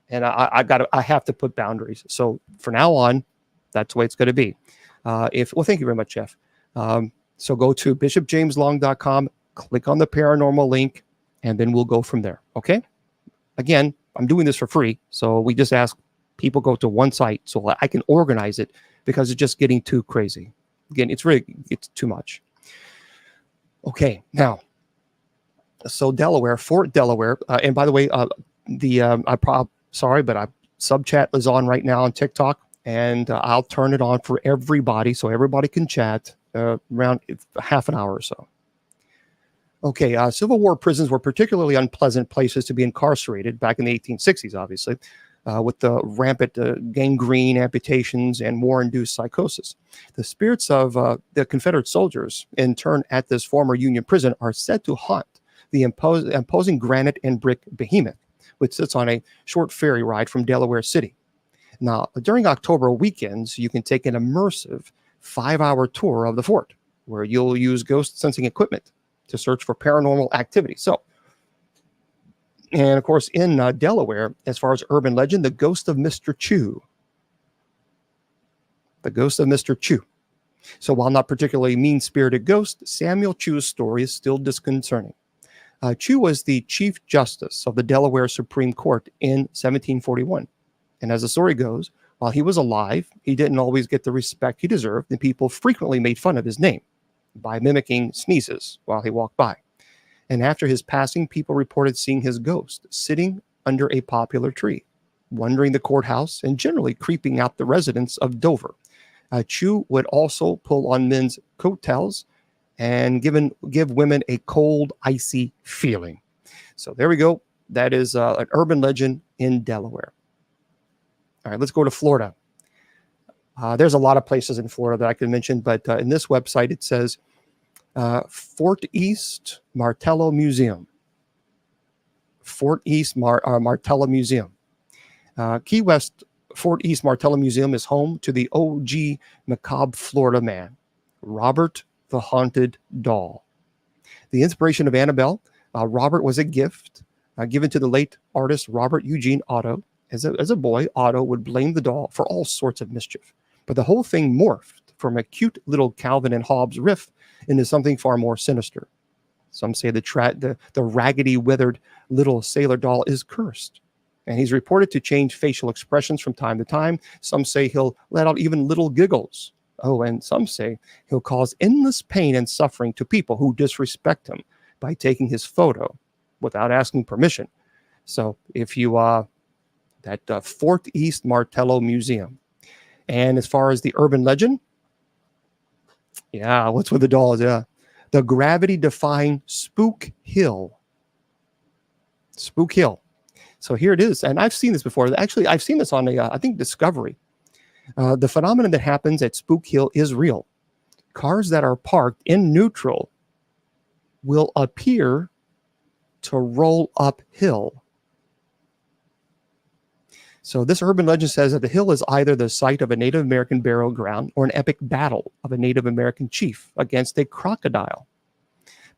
and I have to put boundaries. So for now on, that's the way it's going to be. Thank you very much, Jeff. So go to bishopjameslong.com, click on the paranormal link, and then we'll go from there. Okay. Again, I'm doing this for free, so we just ask people go to one site so I can organize it, because it's just getting too crazy. Again, it's too much. Okay, now, so Delaware, Fort Delaware, and by the way, sorry, but sub chat is on right now on TikTok, and I'll turn it on for everybody so everybody can chat around half an hour or so. Okay, Civil War prisons were particularly unpleasant places to be incarcerated back in the 1860s, obviously. With the rampant gangrene, amputations, and war-induced psychosis. The spirits of the Confederate soldiers, in turn at this former Union prison, are said to haunt the imposing granite and brick behemoth, which sits on a short ferry ride from Delaware City. Now, during October weekends, you can take an immersive 5-hour tour of the fort, where you'll use ghost sensing equipment to search for paranormal activity. And of course, in Delaware, as far as urban legend, the ghost of Mr. Chew. the ghost of Mr. Chu. So while not particularly mean-spirited ghost, Samuel Chu's story is still disconcerting. Chu was the Chief Justice of the Delaware Supreme Court in 1741. And as the story goes, while he was alive, he didn't always get the respect he deserved, and people frequently made fun of his name by mimicking sneezes while he walked by. And after his passing, people reported seeing his ghost sitting under a popular tree, wandering the courthouse, and generally creeping out the residents of Dover. Chu would also pull on men's coattails and give women a cold, icy feeling. So there we go. That is an urban legend in Delaware. All right, let's go to Florida. There's a lot of places in Florida that I can mention, but in this website it says Fort East Martello Museum. Fort East Martello Museum. Key West Fort East Martello Museum is home to the OG macabre Florida man, Robert the Haunted Doll. The inspiration of Annabelle, Robert was a gift given to the late artist Robert Eugene Otto. As a boy, Otto would blame the doll for all sorts of mischief. But the whole thing morphed from a cute little Calvin and Hobbes riff into something far more sinister. Some say the raggedy, withered little sailor doll is cursed. And he's reported to change facial expressions from time to time. Some say he'll let out even little giggles. Oh, and some say he'll cause endless pain and suffering to people who disrespect him by taking his photo without asking permission. So if you, that Fort East Martello Museum. And as far as the urban legend, yeah, what's with the dolls? Yeah. The gravity-defying Spook Hill. Spook Hill. So here it is. And I've seen this before. Actually, I've seen this on, I think, Discovery. The phenomenon that happens at Spook Hill is real. Cars that are parked in neutral will appear to roll uphill. So this urban legend says that the hill is either the site of a Native American burial ground or an epic battle of a Native American chief against a crocodile.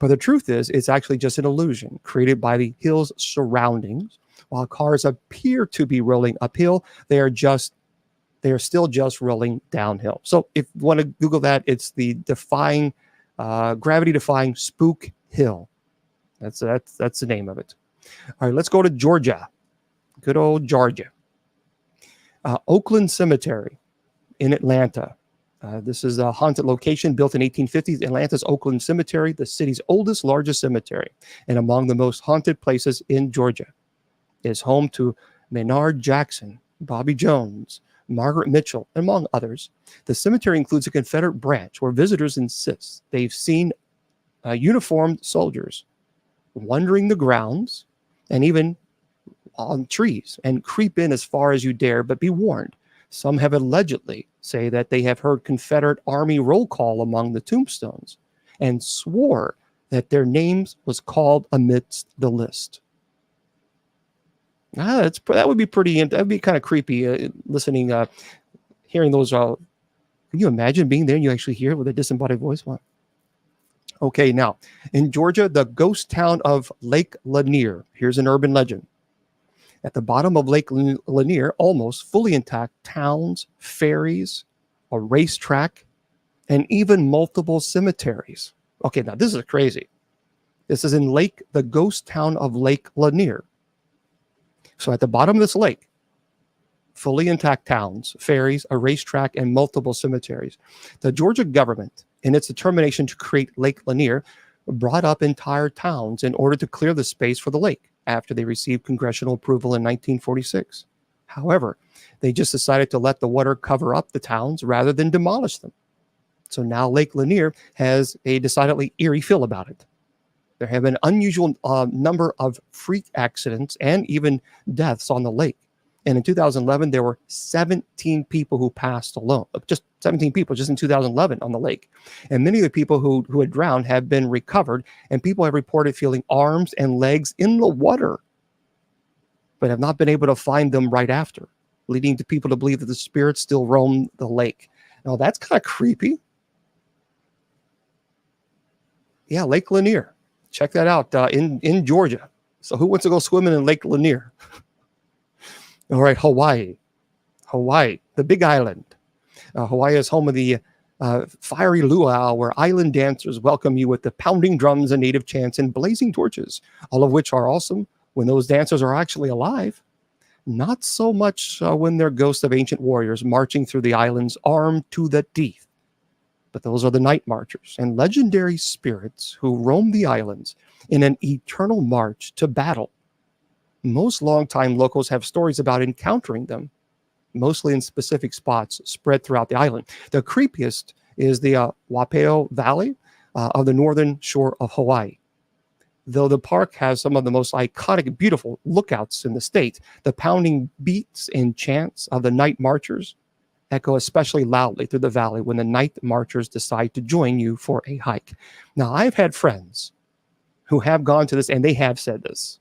But the truth is, it's actually just an illusion created by the hill's surroundings. While cars appear to be rolling uphill, they are still just rolling downhill. So if you want to Google that, it's the gravity-defying Spook Hill. That's the name of it. All right, let's go to Georgia. Good old Georgia. Oakland Cemetery in Atlanta. This is a haunted location built in 1850s. Atlanta's Oakland Cemetery, the city's oldest, largest cemetery, and among the most haunted places in Georgia. It is home to Maynard Jackson, Bobby Jones, Margaret Mitchell, among others. The cemetery includes a Confederate branch where visitors insist they've seen uniformed soldiers wandering the grounds and even on trees, and creep in as far as you dare, but be warned. Some have allegedly say that they have heard Confederate Army roll call among the tombstones and swore that their names was called amidst the list. That would be pretty, that would be kind of creepy listening, hearing those. Can you imagine being there and you actually hear it with a disembodied voice? Wow. Okay, now in Georgia, the ghost town of Lake Lanier. Here's an urban legend. At the bottom of Lake Lanier, almost fully intact towns, ferries, a racetrack, and even multiple cemeteries. Okay, now this is crazy. This is in the ghost town of Lake Lanier. So at the bottom of this lake, fully intact towns, ferries, a racetrack, and multiple cemeteries. The Georgia government, in its determination to create Lake Lanier, brought up entire towns in order to clear the space for the lake after they received congressional approval in 1946. However, they just decided to let the water cover up the towns rather than demolish them. So now Lake Lanier has a decidedly eerie feel about it. There have been unusual number of freak accidents and even deaths on the lake. And in 2011, there were 17 people who passed alone, just 17 people just in 2011 on the lake. And many of the people who had drowned have been recovered, and people have reported feeling arms and legs in the water, but have not been able to find them right after, leading to people to believe that the spirits still roam the lake. Now, that's kind of creepy. Yeah, Lake Lanier. Check that out in Georgia. So who wants to go swimming in Lake Lanier? All right, Hawaii, the Big Island. Hawaii is home of the fiery luau, where island dancers welcome you with the pounding drums and native chants and blazing torches, all of which are awesome when those dancers are actually alive. Not so much when they're ghosts of ancient warriors marching through the islands armed to the teeth. But those are the night marchers and legendary spirits who roam the islands in an eternal march to battle. Most longtime locals have stories about encountering them, mostly in specific spots spread throughout the island. The creepiest is the Waipio Valley of the northern shore of Hawaii. Though the park has some of the most iconic, beautiful lookouts in the state, the pounding beats and chants of the night marchers echo especially loudly through the valley when the night marchers decide to join you for a hike. Now, I've had friends who have gone to this, and they have said this.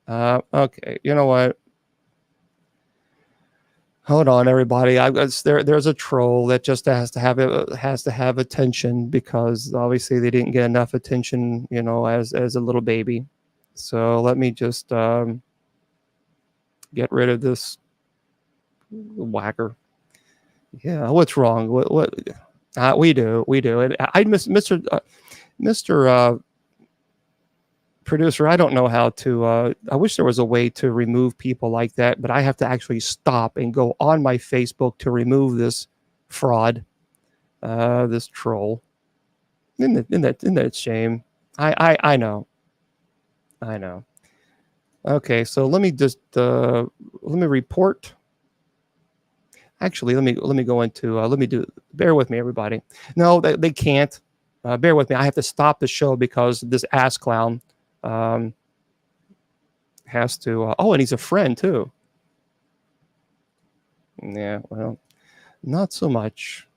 Okay, you know what? Hold on, everybody. There's a troll that just has to have attention, because obviously they didn't get enough attention, as a little baby. So let me just get rid of this whacker. Yeah, what's wrong? What? We do. And I miss Mr. Producer. I don't know how to. I wish there was a way to remove people like that, but I have to actually stop and go on my Facebook to remove this fraud, this troll. Isn't that shame? I know. Okay, so let me just let me report. Actually, let me go into bear with me, everybody. No, they can't. Bear with me. I have to stop the show because this ass clown has to. And he's a friend too. Yeah, well, not so much.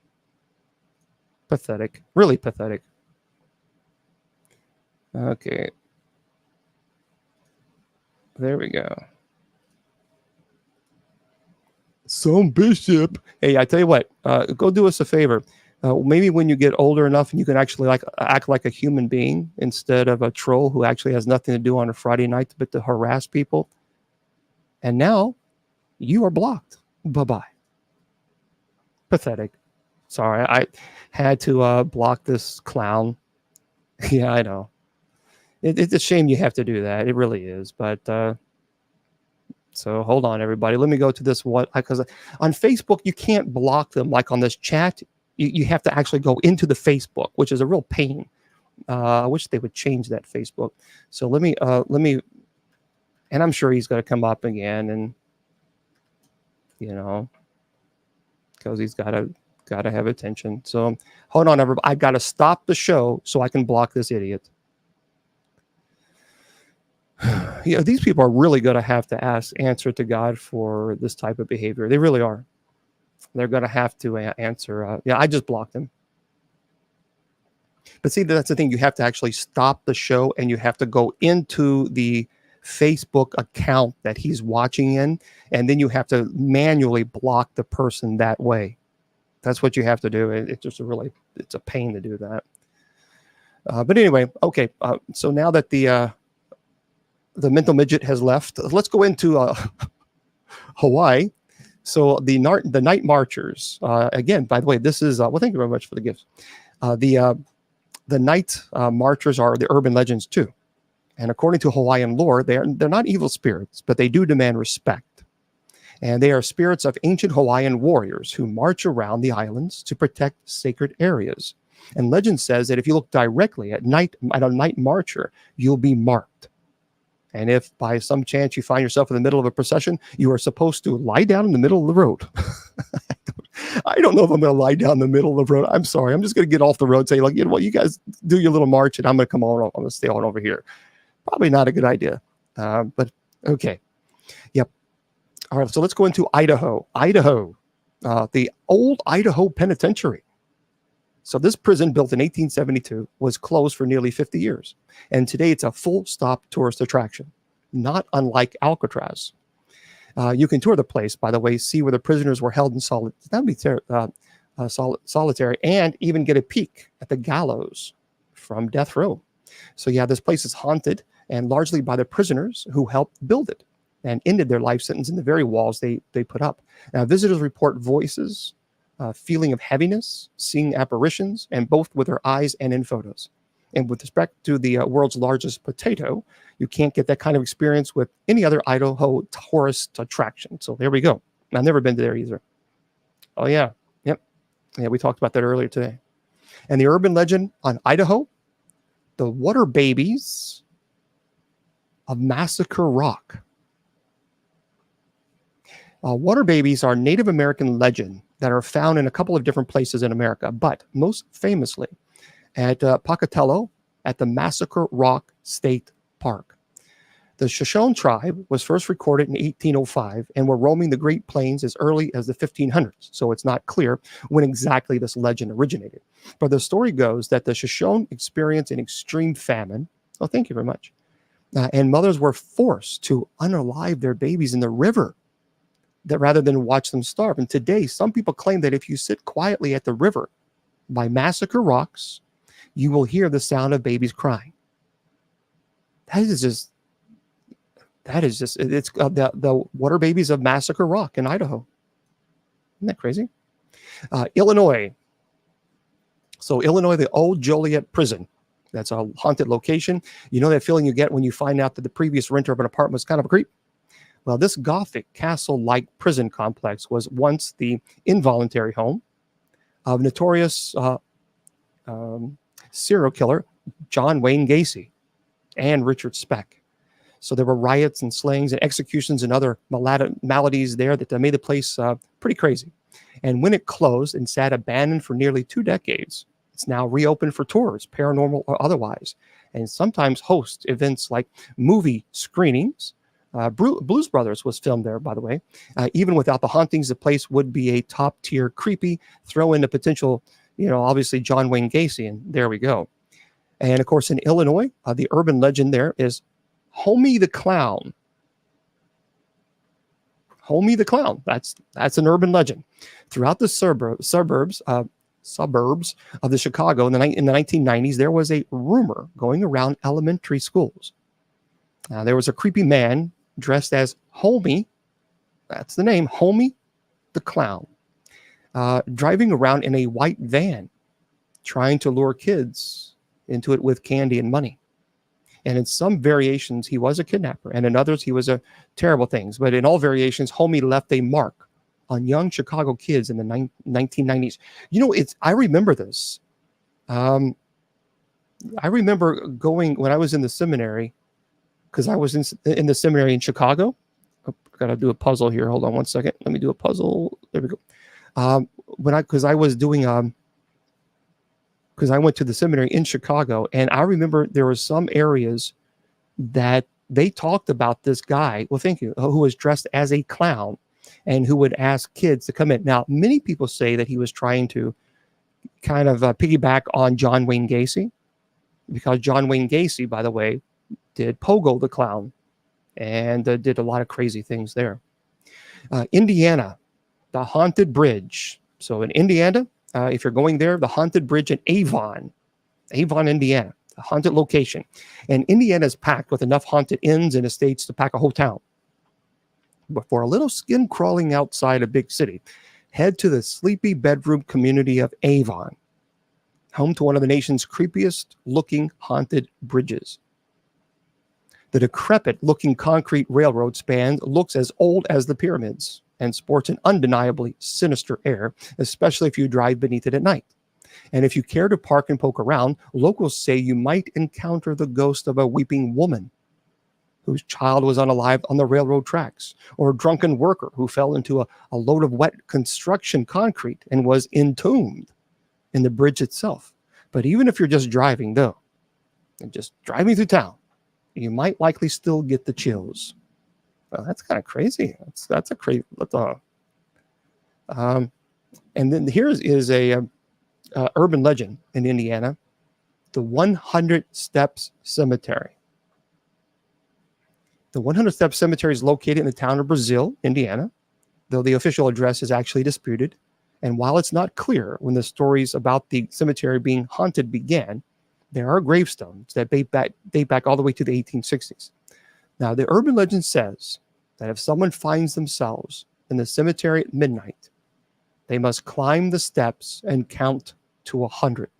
Pathetic. Really pathetic. Okay. There we go. Some bishop. Hey, I tell you what, go do us a favor. Maybe when you get older enough and you can actually act like a human being instead of a troll who actually has nothing to do on a Friday night but to harass people. And now you are blocked. Bye-bye. Pathetic. Sorry, I had to block this clown. Yeah, I know. It's a shame you have to do that. It really is. But so hold on, everybody. Let me go to this one, because on Facebook you can't block them like on this chat. You have to actually go into the Facebook, which is a real pain. I wish they would change that Facebook. So let me, and I'm sure he's going to come up again, and because he's got to have attention. So hold on, everybody. I've got to stop the show so I can block this idiot. These people are really going to have to answer to God for this type of behavior. They really are. They're going to have to answer. I just blocked him. But see, that's the thing. You have to actually stop the show, and you have to go into the Facebook account that he's watching in, and then you have to manually block the person that way. That's what you have to do. It's just it's a pain to do that. But anyway, okay. So now that the mental midget has left, let's go into Hawaii. So the night marchers, again, by the way, this is, well, thank you very much for the gifts. The night marchers are the urban legends too. And according to Hawaiian lore, they're not evil spirits, but they do demand respect. And they are spirits of ancient Hawaiian warriors who march around the islands to protect sacred areas. And legend says that if you look directly at a night marcher, you'll be marked. And if by some chance you find yourself in the middle of a procession, you are supposed to lie down in the middle of the road. I don't know if I'm going to lie down in the middle of the road. I'm sorry. I'm just going to get off the road and say, like, you know what, you guys do your little march, and I'm going to come on. I'm going to stay on over here. Probably not a good idea. But okay. Yep. All right. So let's go into Idaho. The old Idaho Penitentiary. So this prison, built in 1872, was closed for nearly 50 years. And today it's a full-stop tourist attraction, not unlike Alcatraz. You can tour the place, by the way, see where the prisoners were held in solitary, and even get a peek at the gallows from death row. So yeah, this place is haunted, and largely by the prisoners who helped build it and ended their life sentence in the very walls they put up. Now, visitors report voices feeling of heaviness, seeing apparitions, and both with her eyes and in photos. And with respect to the world's largest potato, you can't get that kind of experience with any other Idaho tourist attraction. So there we go. I've never been there either. Oh, yeah. Yep. Yeah, we talked about that earlier today. And the urban legend on Idaho, the water babies of Massacre Rock. Water babies are Native American legend that are found in a couple of different places in America, but most famously at Pocatello at the Massacre Rock State Park. The Shoshone tribe was first recorded in 1805 and were roaming the Great Plains as early as the 1500s, so it's not clear when exactly this legend originated. But the story goes that the Shoshone experienced an extreme famine. Oh, thank you very much. And mothers were forced to unalive their babies in the river that rather than watch them starve. And today, some people claim that if you sit quietly at the river by Massacre Rocks, you will hear the sound of babies crying. It's the water babies of Massacre Rock in Idaho. Isn't that crazy? Illinois. So Illinois, the old Joliet prison. That's a haunted location. You know that feeling you get when you find out that the previous renter of an apartment was kind of a creep? Well, this Gothic castle-like prison complex was once the involuntary home of notorious serial killer John Wayne Gacy and Richard Speck. So there were riots and slayings and executions and other maladies there that made the place pretty crazy. And when it closed and sat abandoned for nearly 2 decades, it's now reopened for tours, paranormal or otherwise, and sometimes hosts events like movie screenings. Blues Brothers was filmed there, by the way. Even without the hauntings, the place would be a top-tier creepy. Throw in the potential, obviously John Wayne Gacy, and there we go. And of course, in Illinois, the urban legend there is Homie the Clown. Homie the Clown. That's an urban legend. Throughout the suburbs of the Chicago in the 1990s, there was a rumor going around elementary schools. There was a creepy man dressed as Homie, that's the name, Homie the Clown, driving around in a white van, trying to lure kids into it with candy and money. And in some variations, he was a kidnapper, and in others, he was a terrible things. But in all variations, Homie left a mark on young Chicago kids in the 1990s. I remember this. I remember going when I was in the seminary, because I was in the seminary in Chicago. Oh, got to do a puzzle here. Hold on one second. Let me do a puzzle. There we go. Because I went to the seminary in Chicago, and I remember there were some areas that they talked about this guy, well, thank you, who was dressed as a clown and who would ask kids to come in. Now, many people say that he was trying to kind of piggyback on John Wayne Gacy, because John Wayne Gacy, by the way, did Pogo the Clown and did a lot of crazy things there. Indiana, the Haunted Bridge. So in Indiana, if you're going there, the Haunted Bridge in Avon, Indiana, a haunted location. And Indiana is packed with enough haunted inns and estates to pack a whole town. But for a little skin crawling outside a big city, head to the sleepy bedroom community of Avon, home to one of the nation's creepiest looking haunted bridges. The decrepit-looking concrete railroad span looks as old as the pyramids and sports an undeniably sinister air, especially if you drive beneath it at night. And if you care to park and poke around, locals say you might encounter the ghost of a weeping woman whose child was unalive on the railroad tracks, or a drunken worker who fell into a load of wet construction concrete and was entombed in the bridge itself. But even if you're just driving, though, and just driving through town, you might likely still get the chills. Well, that's kind of crazy. That's a crazy. And then here is a urban legend in Indiana, the 100 Steps Cemetery. The 100 Steps Cemetery is located in the town of Brazil, Indiana, though the official address is actually disputed. And while it's not clear when the stories about the cemetery being haunted began, there are gravestones that date back all the way to the 1860s. Now, the urban legend says that if someone finds themselves in the cemetery at midnight, They must climb the steps and count to 100.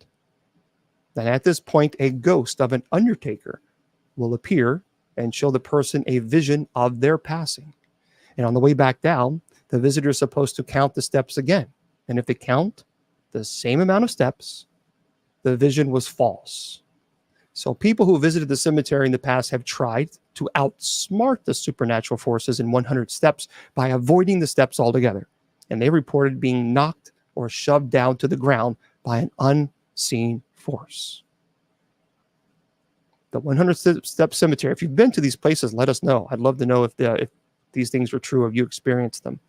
And at this point, a ghost of an undertaker will appear and show the person a vision of their passing. And on the way back down, the visitor is supposed to count the steps again. And if they count the same amount of steps, the vision was false. So people who visited the cemetery in the past have tried to outsmart the supernatural forces in 100 steps by avoiding the steps altogether. And they reported being knocked or shoved down to the ground by an unseen force. The 100-step cemetery. If you've been to these places, let us know. I'd love to know if these things were true, if you experienced them.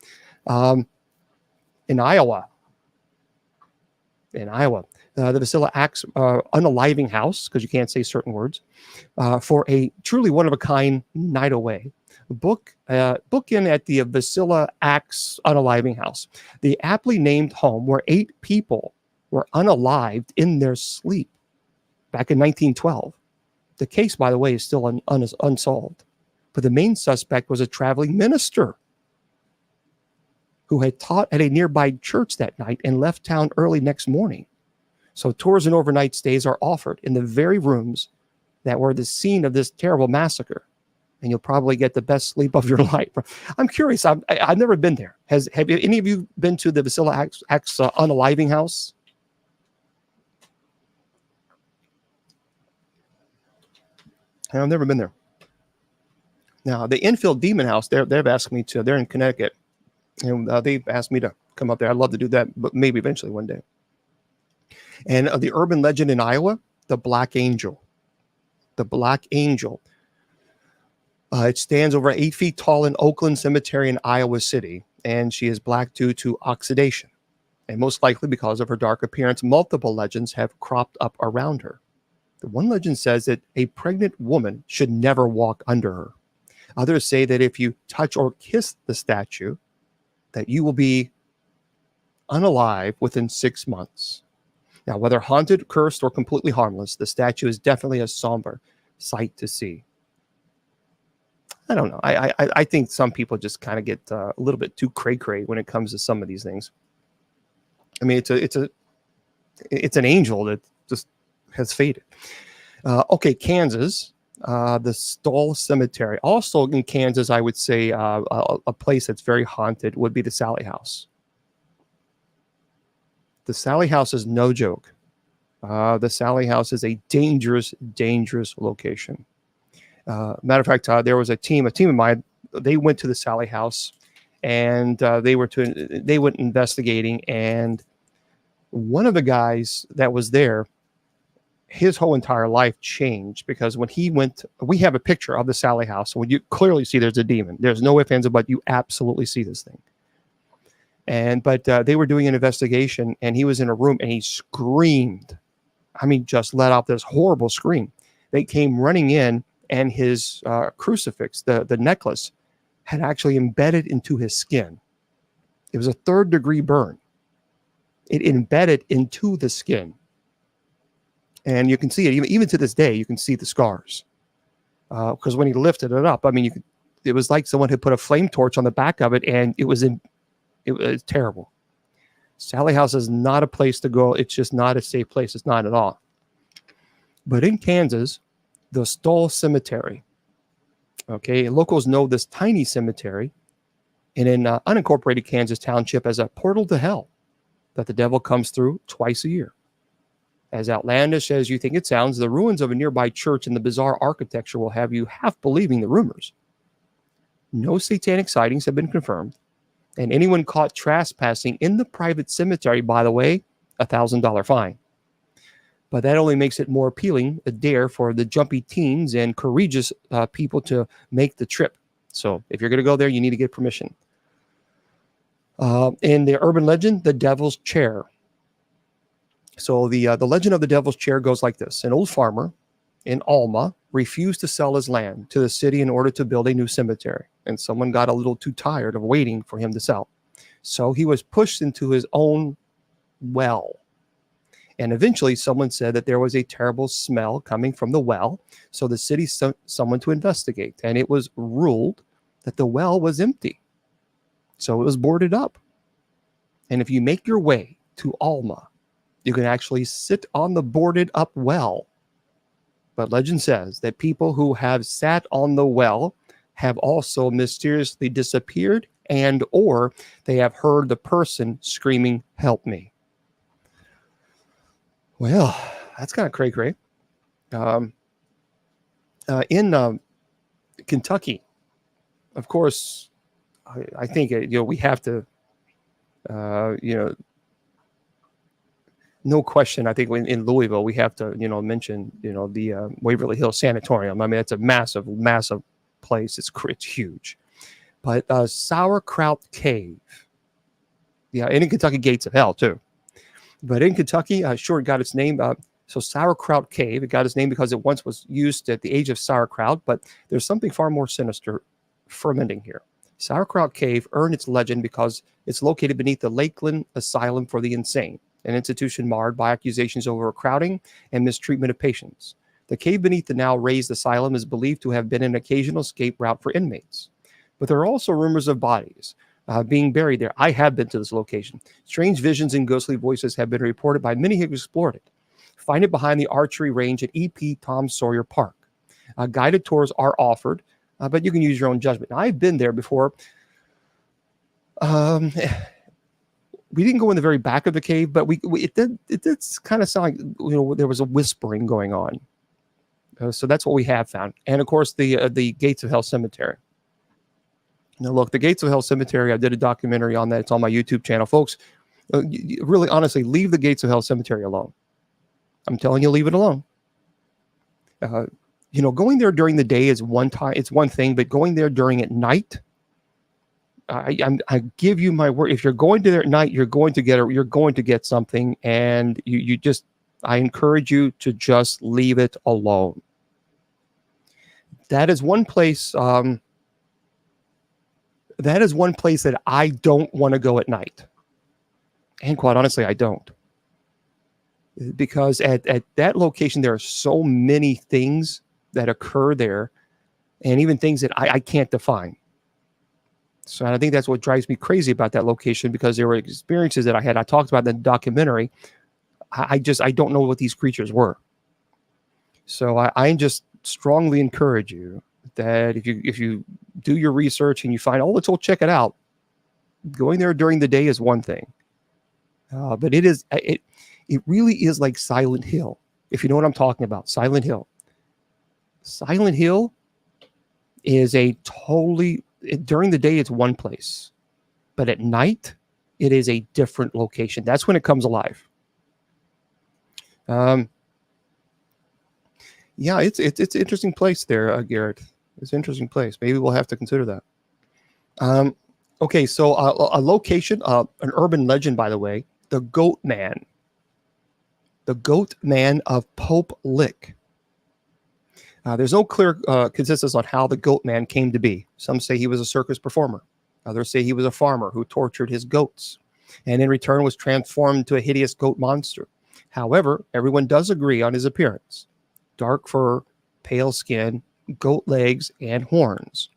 In Iowa, the Vasilla acts unaliving house, because you can't say certain words, for a truly one-of-a-kind night away. Book in at the Vasilla Axe unaliving house, the aptly named home where 8 people were unalived in their sleep back in 1912. The case, by the way, is still unsolved. But the main suspect was a traveling minister who had taught at a nearby church that night and left town early next morning. So tours and overnight stays are offered in the very rooms that were the scene of this terrible massacre. And you'll probably get the best sleep of your life. I'm curious. I've never been there. Have any of you been to the Vasilla Axe unaliving house? I've never been there. Now, the Enfield Demon House, they've asked me to. They're in Connecticut. And they've asked me to come up there. I'd love to do that, but maybe eventually one day. And the urban legend in Iowa, the Black Angel. The Black Angel. It stands over 8 feet tall in Oakland Cemetery in Iowa City, and she is black due to oxidation. And most likely because of her dark appearance, multiple legends have cropped up around her. The one legend says that a pregnant woman should never walk under her. Others say that if you touch or kiss the statue, that you will be unalive within 6 months. Now, whether haunted, cursed, or completely harmless, the statue is definitely a somber sight to see. I don't know. I think some people just kind of get a little bit too cray-cray when it comes to some of these things. I mean, it's an angel that just has faded. Okay, Kansas, the Stoll Cemetery. Also in Kansas, I would say a place that's very haunted would be the Sally House. The Sally House is no joke. The Sally House is a dangerous, dangerous location. Matter of fact, there was a team of mine. They went to the Sally House, and they went investigating. And one of the guys that was there, his whole entire life changed, because when he went, we have a picture of the Sally House, and you clearly see there's a demon. There's no ifs, ands, or buts. You absolutely see this thing. But they were doing an investigation, and he was in a room, and he screamed. I mean, just let out this horrible scream. They came running in, and his crucifix, the necklace, had actually embedded into his skin. It was a 3rd-degree burn. It embedded into the skin. And you can see it, even to this day, you can see the scars. Because when he lifted it up, I mean, it was like someone had put a flame torch on the back of it, and it was terrible. Sally House is not a place to go. It's just not a safe place. It's not at all. But in Kansas, the Stoll Cemetery. Okay, locals know this tiny cemetery in an unincorporated Kansas township as a portal to hell that the devil comes through twice a year. As outlandish as you think it sounds, the ruins of a nearby church and the bizarre architecture will have you half believing the rumors. No satanic sightings have been confirmed, and anyone caught trespassing in the private cemetery, by the way, $1,000 fine. But that only makes it more appealing, a dare for the jumpy teens and courageous people to make the trip. So if you're going to go there, you need to get permission. In the urban legend, the Devil's Chair. So the legend of the Devil's Chair goes like this. An old farmer in Alma refused to sell his land to the city in order to build a new cemetery. And someone got a little too tired of waiting for him to sell. So he was pushed into his own well. And eventually someone said that there was a terrible smell coming from the well. So the city sent someone to investigate. And it was ruled that the well was empty. So it was boarded up. And if you make your way to Alma, you can actually sit on the boarded up well. But legend says that people who have sat on the well have also mysteriously disappeared, and or they have heard the person screaming, "Help me." Well, that's kind of cray-cray. In Kentucky, of course, I think we have to, no question. I think in Louisville we have to mention the Waverly Hills Sanatorium. I mean, it's a massive, massive place. It's huge, but Sauerkraut Cave, and in Kentucky, Gates of Hell too. But in Kentucky, sure, it got its name. So Sauerkraut Cave, it got its name because it once was used at the age of sauerkraut, but there's something far more sinister fermenting here. Sauerkraut Cave earned its legend because it's located beneath the Lakeland Asylum for the Insane, an institution marred by accusations of overcrowding and mistreatment of patients. The cave beneath the now raised asylum is believed to have been an occasional escape route for inmates. But there are also rumors of bodies being buried there. I have been to this location. Strange visions and ghostly voices have been reported by many who have explored it. Find it behind the archery range at EP Tom Sawyer Park. Guided tours are offered, but you can use your own judgment. Now, I've been there before. We didn't go in the very back of the cave, but it did kind of sound like there was a whispering going on. So that's what we have found. And of course, the Gates of Hell Cemetery. Now, look, the Gates of Hell Cemetery, I did a documentary on that. It's on my YouTube channel. Folks, really, honestly, leave the Gates of Hell Cemetery alone. I'm telling you, leave it alone. Going there during the day is it's one thing, but going there during at night, I give you my word. If you're going to there at night, you're going to get something, and I encourage you to just leave it alone. That is one place. That is one place that I don't want to go at night, and quite honestly, I don't, because at that location there are so many things that occur there, and even things that I can't define. So I think that's what drives me crazy about that location, because there were experiences that I had. I talked about in the documentary. I don't know what these creatures were. So I just strongly encourage you that if you do your research and you find, let's all check it out. Going there during the day is one thing, but it really is like Silent Hill. If you know what I'm talking about, Silent Hill. Silent Hill is during the day it's one place, but at night it is a different location. That's when it comes alive. It's an interesting place there, Garrett. It's an interesting place. Maybe we'll have to consider that. Okay, so a location, an urban legend, by the way, the Goat Man. The Goat Man of Pope Lick. There's no clear consensus on how the Goat Man came to be. Some say he was a circus performer. Others say he was a farmer who tortured his goats and in return was transformed into a hideous goat monster. However, everyone does agree on his appearance. Dark fur, pale skin, goat legs, and horns.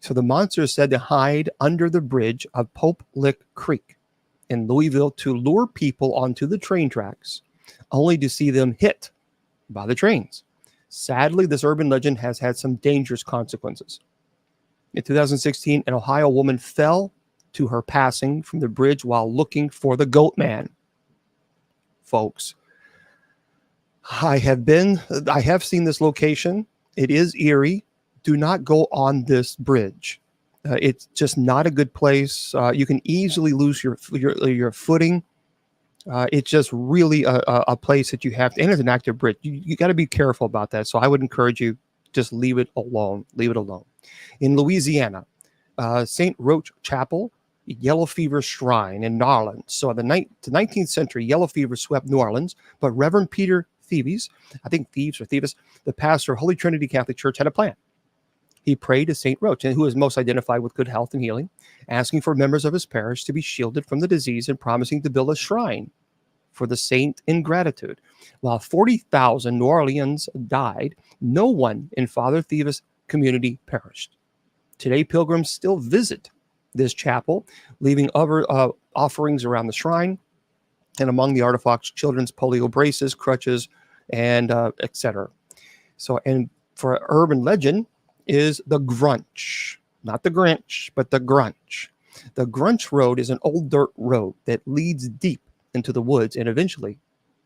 So the monster is said to hide under the bridge of Pope Lick Creek in Louisville to lure people onto the train tracks, only to see them hit by the trains. Sadly, this urban legend has had some dangerous consequences. In 2016, an Ohio woman fell to her passing from the bridge while looking for the Goat Man. Folks, I have seen this location. It is eerie. Do not go on this bridge. It's just not a good place. You can easily lose your footing. It's just really a place that you have to, and it's an active bridge. You got to be careful about that. So I would encourage you, just leave it alone. Leave it alone. In Louisiana, St. Roch Chapel, yellow fever shrine in New Orleans. So in the 19th century, yellow fever swept New Orleans, but Reverend Peter Thieves, the pastor of Holy Trinity Catholic Church, had a plan. He prayed to St. Roch, who is most identified with good health and healing, asking for members of his parish to be shielded from the disease and promising to build a shrine for the saint in gratitude. While 40,000 New Orleans died, no one in Father Thieves' community perished. Today, pilgrims still visit this chapel, leaving offerings around the shrine. And among the artifacts, children's polio braces, crutches, and etc. So, and for urban legend is the Grunch, not the Grinch, but the Grunch. The Grunch Road is an old dirt road that leads deep into the woods and eventually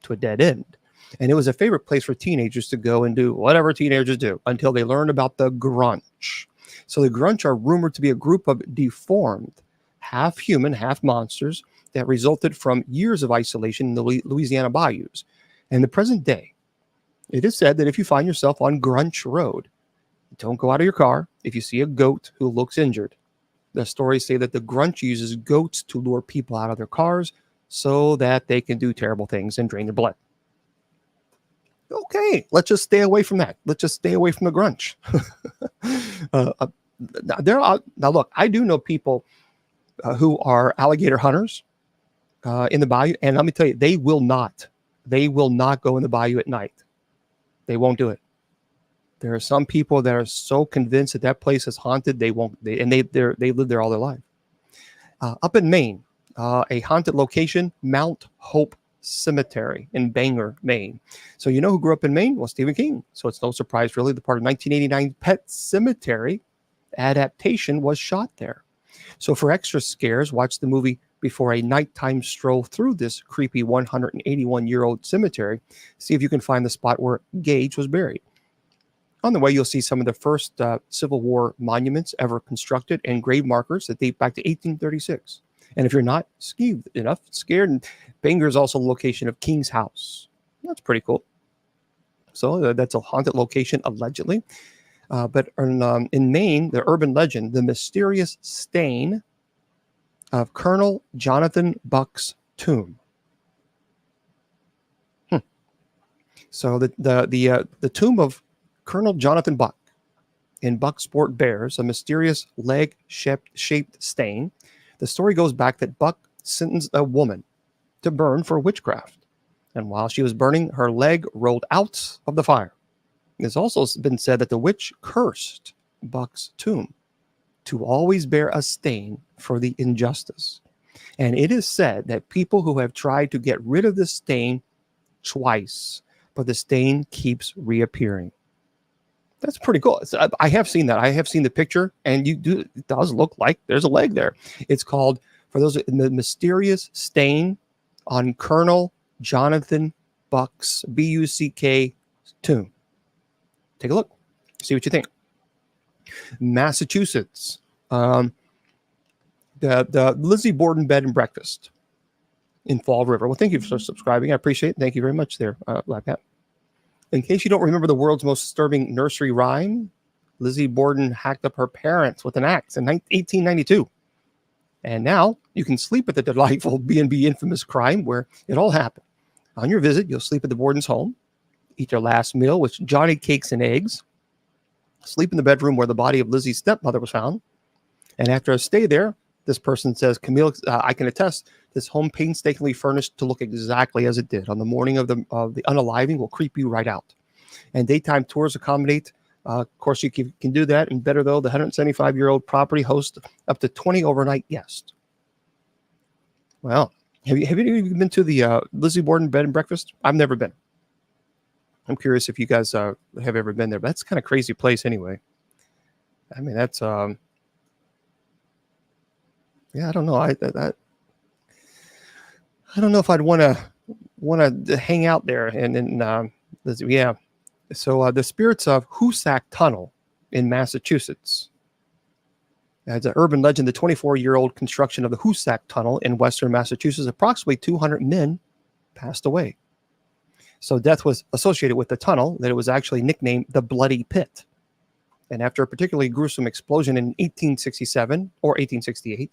to a dead end. And it was a favorite place for teenagers to go and do whatever teenagers do until they learned about the Grunch. So the Grunch are rumored to be a group of deformed, half human, half monsters that resulted from years of isolation in the Louisiana bayous. And in the present day, it is said that if you find yourself on Grunch Road, don't go out of your car if you see a goat who looks injured. The stories say that the Grunch uses goats to lure people out of their cars so that they can do terrible things and drain their blood. Okay, let's just stay away from that. Let's just stay away from the Grunch. Now, look, I do know people who are alligator hunters in the bayou, and let me tell you, they will not go in the bayou at night. They won't do it. There are some people that are so convinced that that place is haunted, they won't. They live there all their life. Up in Maine, a haunted location, Mount Hope Cemetery in Bangor, Maine. So you know who grew up in Maine? Well, Stephen King. So it's no surprise, really, the part of 1989 Pet Sematary adaptation was shot there. So for extra scares, watch the movie before a nighttime stroll through this creepy 181-year-old cemetery. See if you can find the spot where Gage was buried. On the way, you'll see some of the first Civil War monuments ever constructed and grave markers that date back to 1836. And if you're not scared, Bangor is also the location of King's House. That's pretty cool. So that's a haunted location, allegedly. But in Maine, the urban legend, the mysterious stain of Colonel Jonathan Buck's tomb. So the tomb of Colonel Jonathan Buck in Bucksport bears a mysterious leg-shaped stain. The story goes back that Buck sentenced a woman to burn for witchcraft. And while she was burning, her leg rolled out of the fire. It's also been said that the witch cursed Buck's tomb to always bear a stain for the injustice. And it is said that people who have tried to get rid of the stain twice, but the stain keeps reappearing. That's pretty cool. I have seen that. I have seen the picture, and it does look like there's a leg there. It's called, for those, the mysterious stain on Colonel Jonathan Buck's, B-U-C-K, tomb. Take a look. See what you think. Massachusetts. The Lizzie Borden Bed and Breakfast in Fall River. Well, thank you for subscribing. I appreciate it. Thank you very much there, Black Hat. In case you don't remember the world's most disturbing nursery rhyme, Lizzie Borden hacked up her parents with an axe in 1892. And now you can sleep at the delightful B&B infamous crime where it all happened. On your visit, you'll sleep at the Borden's home, eat their last meal with Johnny cakes and eggs, sleep in the bedroom where the body of Lizzie's stepmother was found. And after a stay there, this person says, Camille, I can attest this home painstakingly furnished to look exactly as it did. On the morning of the unaliving will creep you right out. And daytime tours accommodate. Of course, you can do that. And better, though, the 175-year-old property hosts up to 20 overnight guests. Well, have you been to the Lizzie Borden Bed and Breakfast? I've never been. I'm curious if you guys have ever been there. But that's kind of crazy place anyway. I mean, that's... yeah, I don't know. I don't know if I'd want to hang out there. And then, yeah. So the spirits of Hoosac Tunnel in Massachusetts. As an urban legend, the 24-year-old construction of the Hoosac Tunnel in western Massachusetts, approximately 200 men passed away. So death was associated with the tunnel, that it was actually nicknamed the Bloody Pit. And after a particularly gruesome explosion in 1867 or 1868,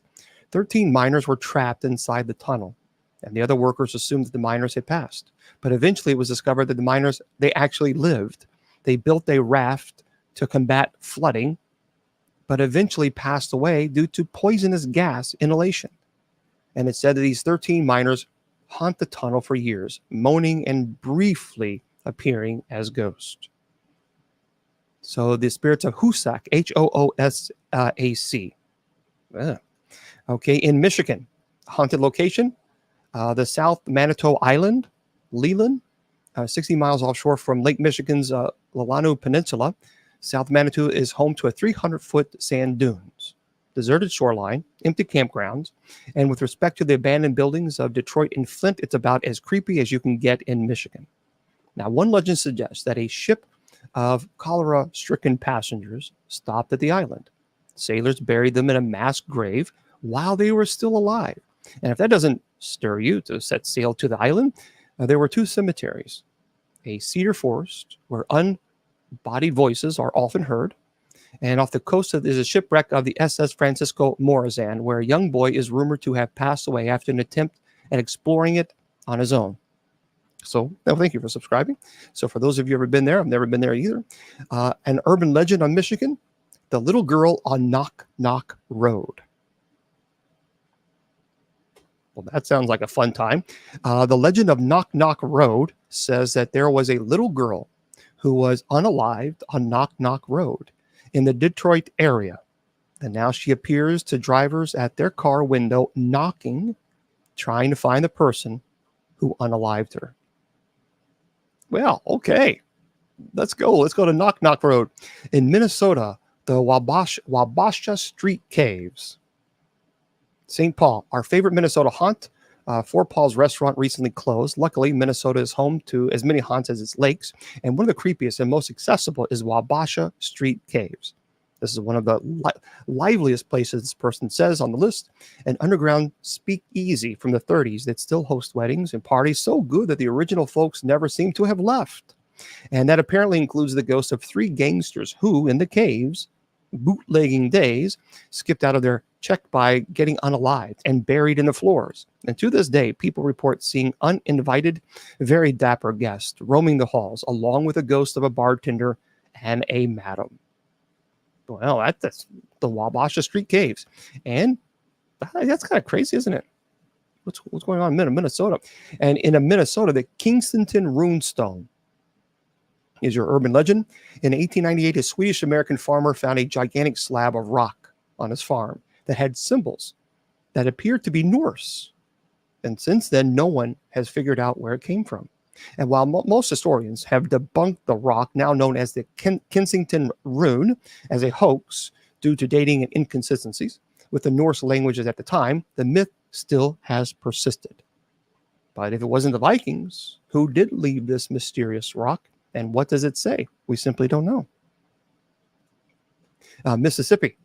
13 miners were trapped inside the tunnel, and the other workers assumed that the miners had passed. But eventually it was discovered that the miners, they actually lived. They built a raft to combat flooding, but eventually passed away due to poisonous gas inhalation. And it said that these 13 miners haunt the tunnel for years, moaning and briefly appearing as ghosts. So the spirits of Hoosac, Hoosac. Okay, in Michigan, Haunted location, the South Manitou Island, Leland, 60 miles offshore from Lake Michigan's Lalanu Peninsula. South Manitou is home to a 300-foot sand dunes, deserted shoreline, empty campgrounds, and with respect to the abandoned buildings of Detroit and Flint, it's about as creepy as you can get in Michigan. Now, one legend suggests that a ship of cholera-stricken passengers stopped at the island. Sailors buried them in a mass grave while they were still alive. And if that doesn't stir you to set sail to the island, there were 2 cemeteries, a cedar forest where unbodied voices are often heard, and off the coast is a shipwreck of the SS Francisco Morazan, where a young boy is rumored to have passed away after an attempt at exploring it on his own. So, thank you for subscribing. So for those of you who have ever been there, I've never been there either. An urban legend on Michigan, the little girl on Knock Knock Road. Well, that sounds like a fun time. The legend of Knock Knock Road says that there was a little girl who was unalived on Knock Knock Road in the Detroit area. And now she appears to drivers at their car window knocking, trying to find the person who unalived her. Well, okay. Let's go. Let's go to Knock Knock Road. In Minnesota, the Wabasha Street Caves. St. Paul, our favorite Minnesota haunt. Fort Paul's restaurant recently closed. Luckily, Minnesota is home to as many haunts as its lakes. And one of the creepiest and most accessible is Wabasha Street Caves. This is one of the liveliest places, this person says on the list. An underground speakeasy from the 30s that still hosts weddings and parties so good that the original folks never seem to have left. And that apparently includes the ghosts of 3 gangsters who, in the caves, bootlegging days, skipped out of their check by getting unalived and buried in the floors. And to this day, people report seeing uninvited, very dapper guests roaming the halls, along with a ghost of a bartender and a madam. Well, that's the Wabasha Street Caves. And that's kind of crazy, isn't it? What's going on in Minnesota? And in Minnesota, the Kingston Runestone is your urban legend. In 1898, a Swedish-American farmer found a gigantic slab of rock on his farm that had symbols that appeared to be Norse. And since then, no one has figured out where it came from. And while most historians have debunked the rock, now known as the Kensington Rune, as a hoax due to dating and inconsistencies with the Norse languages at the time, the myth still has persisted. But if it wasn't the Vikings, who did leave this mysterious rock? And what does it say? We simply don't know. Mississippi,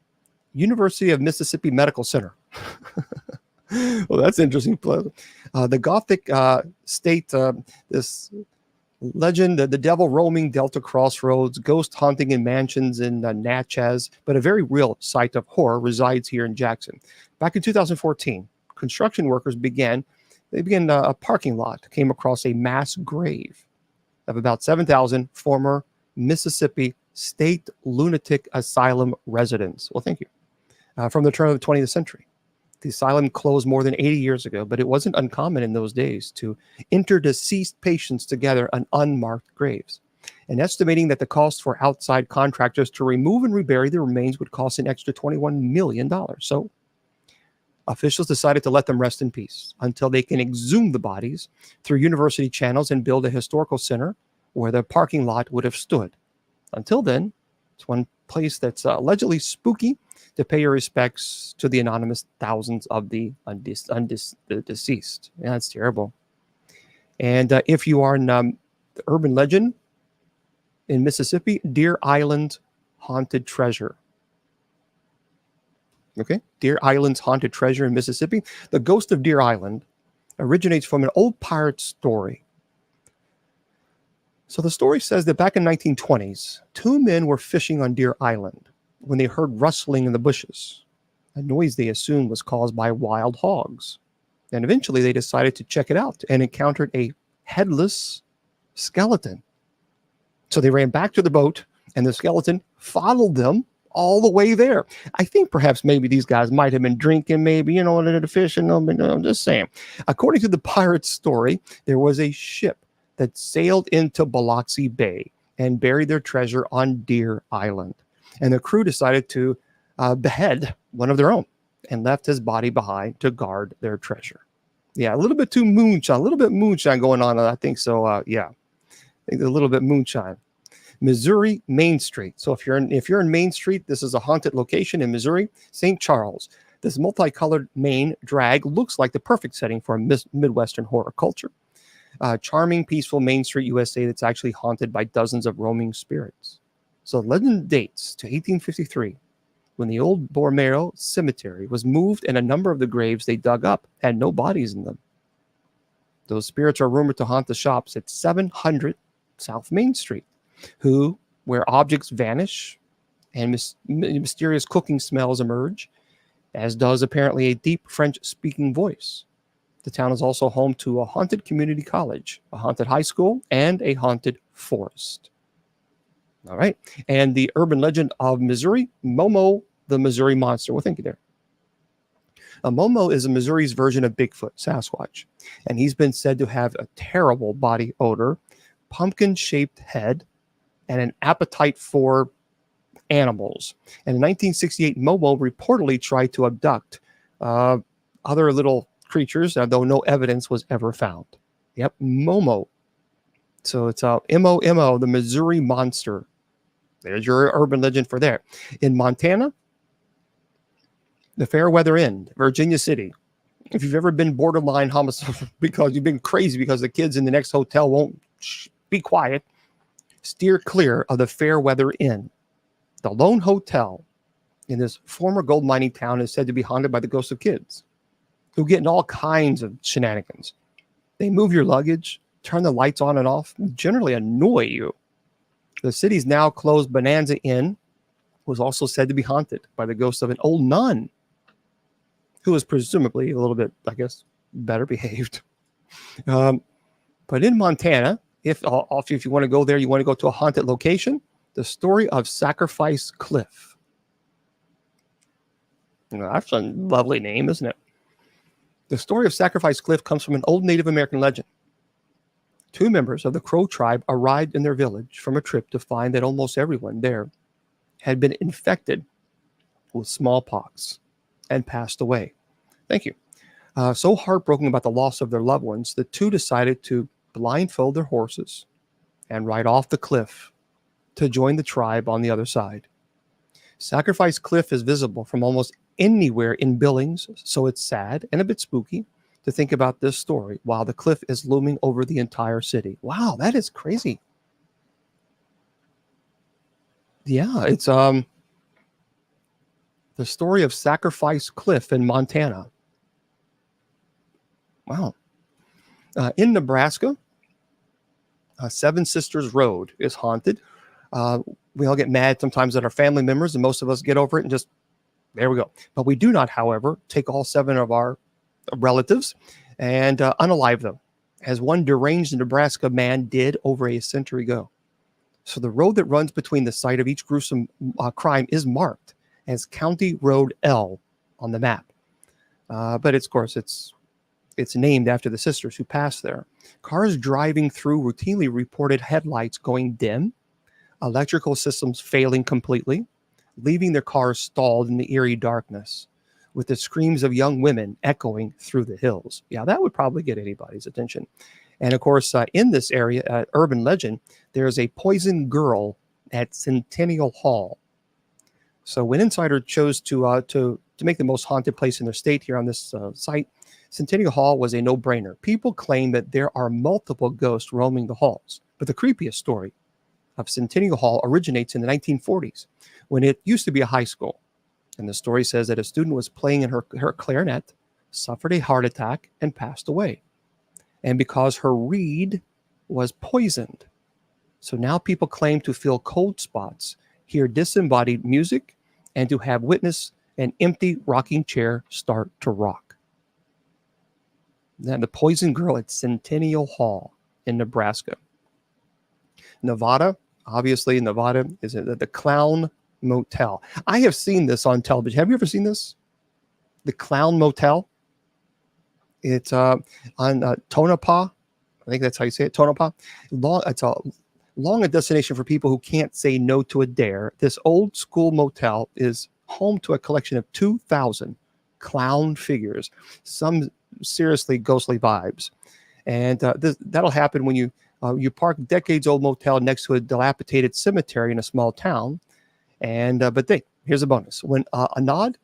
University of Mississippi Medical Center. Well, that's interesting. The Gothic state, this legend, the devil roaming Delta Crossroads, ghost haunting in mansions in Natchez, but a very real site of horror resides here in Jackson. Back in 2014, construction workers began a parking lot, came across a mass grave of about 7,000 former Mississippi State Lunatic Asylum residents. Well, thank you. From the turn of the 20th century. The asylum closed more than 80 years ago, but it wasn't uncommon in those days to enter deceased patients together on unmarked graves. And estimating that the cost for outside contractors to remove and rebury the remains would cost an extra $21 million. So officials decided to let them rest in peace until they can exhume the bodies through university channels and build a historical center where the parking lot would have stood. Until then, it's one place that's allegedly spooky to pay your respects to the anonymous thousands of the deceased. Yeah, that's terrible. And if you are in the urban legend in Mississippi, Deer Island Haunted Treasure. Okay, Deer Island's Haunted Treasure in Mississippi. The ghost of Deer Island originates from an old pirate story. So the story says that back in 1920s, 2 men were fishing on Deer Island when they heard rustling in the bushes, a noise they assumed was caused by wild hogs. And eventually they decided to check it out and encountered a headless skeleton. So they ran back to the boat and the skeleton followed them all the way there. I think perhaps maybe these guys might have been drinking, maybe, under the fishing. I'm just saying. According to the pirate story, there was a ship that sailed into Biloxi Bay and buried their treasure on Deer Island. And the crew decided to behead one of their own and left his body behind to guard their treasure. Yeah, a little bit too moonshine, a little bit moonshine going on. I think so. Yeah, I think a little bit moonshine. Missouri Main Street. So if you're in Main Street, this is a haunted location in Missouri. St. Charles. This multicolored Main drag looks like the perfect setting for a Midwestern horror culture. Charming, peaceful Main Street, USA that's actually haunted by dozens of roaming spirits. So legend dates to 1853, when the old Borromeo Cemetery was moved and a number of the graves they dug up had no bodies in them. Those spirits are rumored to haunt the shops at 700 South Main Street, where objects vanish and mysterious cooking smells emerge, as does apparently a deep French-speaking voice. The town is also home to a haunted community college, a haunted high school, and a haunted forest. All right. And the urban legend of Missouri, Momo, the Missouri Monster. Well, thank you there. Momo is Missouri's version of Bigfoot, Sasquatch, and he's been said to have a terrible body odor, pumpkin-shaped head, and an appetite for animals. And in 1968, Momo reportedly tried to abduct other little creatures, though no evidence was ever found. Yep, Momo. So it's M-O-M-O, the Missouri Monster. There's your urban legend for there. In Montana, the Fairweather Inn, Virginia City. If you've ever been borderline homicide because you've been crazy because the kids in the next hotel won't be quiet, steer clear of the Fairweather Inn. The lone hotel in this former gold mining town is said to be haunted by the ghosts of kids who get in all kinds of shenanigans. They move your luggage, turn the lights on and off, generally annoy you. The city's now closed Bonanza Inn was also said to be haunted by the ghost of an old nun who was presumably a little bit, I guess, better behaved. But in Montana, if you want to go there, you want to go to a haunted location, the story of Sacrifice Cliff. That's a lovely name, isn't it? The story of Sacrifice Cliff comes from an old Native American legend. 2 members of the Crow tribe arrived in their village from a trip to find that almost everyone there had been infected with smallpox and passed away. Thank you. So heartbroken about the loss of their loved ones, the 2 decided to blindfold their horses and ride off the cliff to join the tribe on the other side. Sacrifice Cliff is visible from almost anywhere in Billings, so it's sad and a bit spooky to think about this story while the cliff is looming over the entire city. Wow, that is crazy. Yeah, it's the story of Sacrifice Cliff in Montana. Wow. In Nebraska, Seven Sisters Road is haunted. We all get mad sometimes at our family members, and most of us get over it and just, there we go. But we do not, however, take all 7 of our relatives and unalive them, as one deranged Nebraska man did over a century ago. So the road that runs between the site of each gruesome crime is marked as County Road L on the map. But of course, it's named after the sisters who passed there. Cars driving through routinely reported headlights going dim, electrical systems failing completely, leaving their cars stalled in the eerie darkness, with the screams of young women echoing through the hills. Yeah, that would probably get anybody's attention. And of course, in this area, urban legend, there's a poison girl at Centennial Hall. So when Insider chose to make the most haunted place in their state here on this site, Centennial Hall was a no-brainer. People claim that there are multiple ghosts roaming the halls. But the creepiest story of Centennial Hall originates in the 1940s, when it used to be a high school. And the story says that a student was playing in her clarinet, suffered a heart attack, and passed away. And because her reed was poisoned. So now people claim to feel cold spots, hear disembodied music, and to have witnessed an empty rocking chair start to rock. Then the poison girl at Centennial Hall in Nebraska. Nevada, obviously Nevada is the Clown Motel. I have seen this on television. Have you ever seen this? The Clown Motel. It's on Tonopah. I think that's how you say it, Tonopah. It's a long destination for people who can't say no to a dare. This old school motel is home to a collection of 2,000 clown figures, some seriously ghostly vibes. And that'll happen when you park a decades-old motel next to a dilapidated cemetery in a small town. And but here's a bonus. When Anand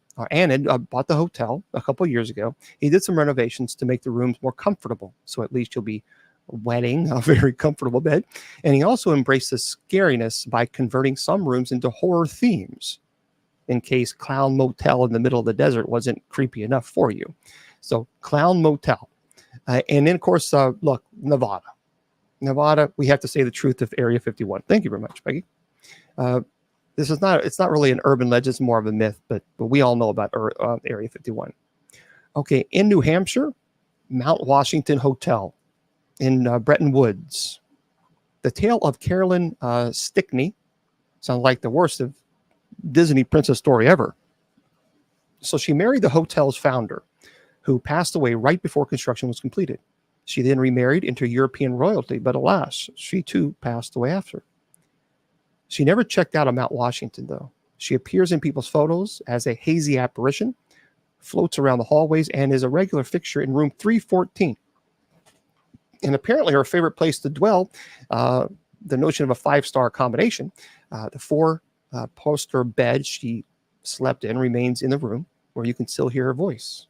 bought the hotel a couple of years ago, he did some renovations to make the rooms more comfortable. So at least you'll be wetting a very comfortable bed. And he also embraced the scariness by converting some rooms into horror themes, in case Clown Motel in the middle of the desert wasn't creepy enough for you. So Clown Motel. And then, of course, look, Nevada. Nevada, we have to say the truth of Area 51. Thank you very much, Peggy. It's not really an urban legend, it's more of a myth, but we all know about Area 51. Okay, in New Hampshire, Mount Washington Hotel in Bretton Woods. The tale of Carolyn Stickney sounds like the worst of Disney princess story ever. So she married the hotel's founder, who passed away right before construction was completed. She then remarried into European royalty, but alas, she too passed away after. She never checked out of Mount Washington, though. She appears in people's photos as a hazy apparition, floats around the hallways, and is a regular fixture in room 314. And apparently her favorite place to dwell, the notion of a 5-star accommodation, the 4-poster bed she slept in remains in the room where you can still hear her voice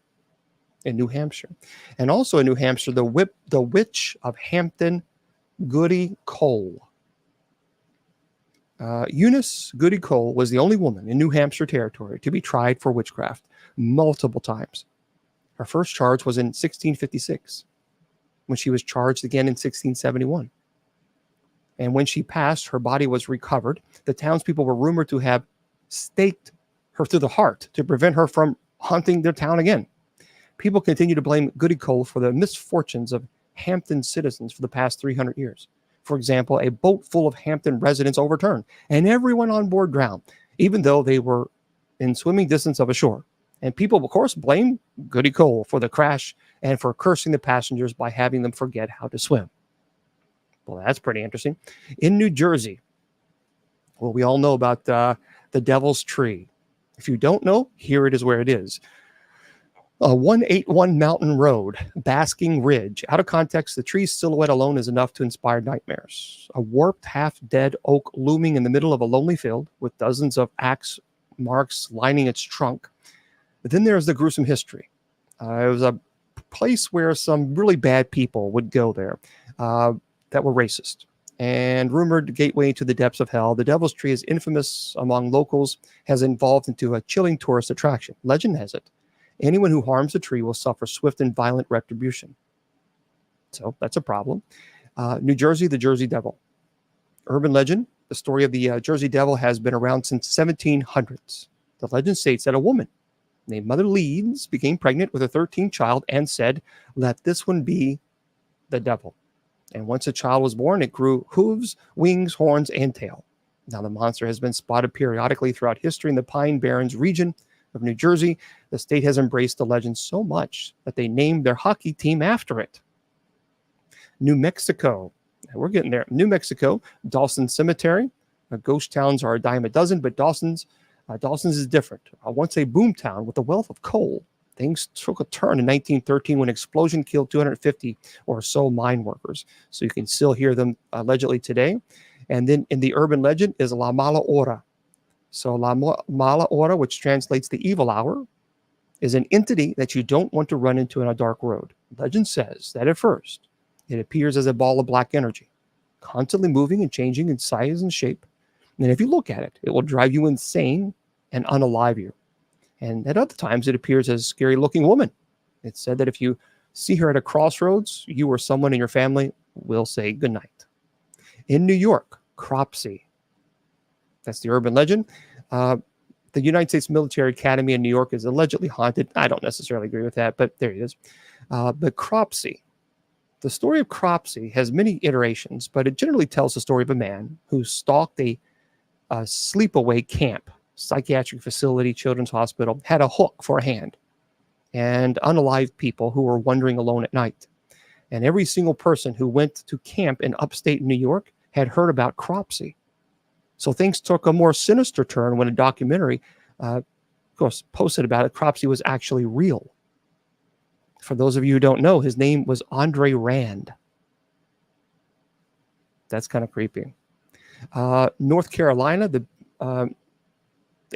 in New Hampshire. And also in New Hampshire, the Witch of Hampton Goody Cole. Eunice Goody Cole was the only woman in New Hampshire territory to be tried for witchcraft multiple times. Her first charge was in 1656, when she was charged again in 1671. And when she passed, her body was recovered. The townspeople were rumored to have staked her through the heart to prevent her from haunting their town again. People continue to blame Goody Cole for the misfortunes of Hampton citizens for the past 300 years. For example, a boat full of Hampton residents overturned, and everyone on board drowned, even though they were in swimming distance of a shore. And people, of course, blame Goody Cole for the crash and for cursing the passengers by having them forget how to swim. Well, that's pretty interesting. In New Jersey, well, we all know about the Devil's Tree. If you don't know, here it is where it is. 181 Mountain Road, Basking Ridge. Out of context, the tree's silhouette alone is enough to inspire nightmares. A warped, half-dead oak looming in the middle of a lonely field with dozens of axe marks lining its trunk. But then there's the gruesome history. It was a place where some really bad people would go there that were racist. And rumored gateway to the depths of hell, the Devil's Tree is infamous among locals, has evolved into a chilling tourist attraction. Legend has it, anyone who harms the tree will suffer swift and violent retribution. So that's a problem. New Jersey, the Jersey Devil. Urban legend, the story of the Jersey Devil has been around since 1700s. The legend states that a woman named Mother Leeds became pregnant with a 13th child and said, "Let this one be the devil." And once a child was born, it grew hooves, wings, horns, and tail. Now the monster has been spotted periodically throughout history in the Pine Barrens region of New Jersey. The state has embraced the legend so much that they named their hockey team after it. New Mexico. We're getting there. New Mexico, Dawson Cemetery. Ghost towns are a dime a dozen, but Dawson's is different. Once a boom town with a wealth of coal, things took a turn in 1913 when an explosion killed 250 or so mine workers. So you can still hear them allegedly today. And then in the urban legend is La Mala Hora. So La Mala Hora, which translates the evil hour, is an entity that you don't want to run into on a dark road. Legend says that at first, it appears as a ball of black energy, constantly moving and changing in size and shape. And if you look at it, it will drive you insane and unalive you. And at other times, it appears as a scary-looking woman. It's said that if you see her at a crossroads, you or someone in your family will say goodnight. In New York, Cropsey. That's the urban legend. The United States Military Academy in New York is allegedly haunted. I don't necessarily agree with that, but there it is. But Cropsey. The story of Cropsey has many iterations, but it generally tells the story of a man who stalked a sleepaway camp, psychiatric facility, children's hospital, had a hook for a hand, and unalived people who were wandering alone at night. And every single person who went to camp in upstate New York had heard about Cropsey. So things took a more sinister turn when a documentary of course, posted about it, Cropsey was actually real. For those of you who don't know, his name was Andre Rand. That's kind of creepy. North Carolina, the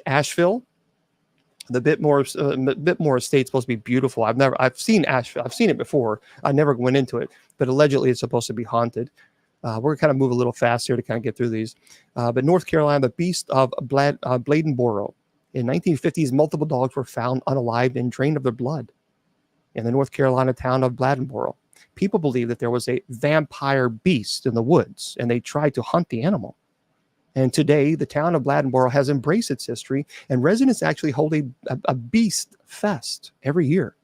Asheville, the Bitmore Estate's supposed to be beautiful. I've seen Asheville. I've seen it before. I never went into it, but allegedly it's supposed to be haunted. We're going to kind of move a little fast here to kind of get through these. But North Carolina, the Beast of Bladenboro. In 1950s, multiple dogs were found unalived and drained of their blood in the North Carolina town of Bladenboro. People believe that there was a vampire beast in the woods, and they tried to hunt the animal. And today, the town of Bladenboro has embraced its history, and residents actually hold a beast fest every year.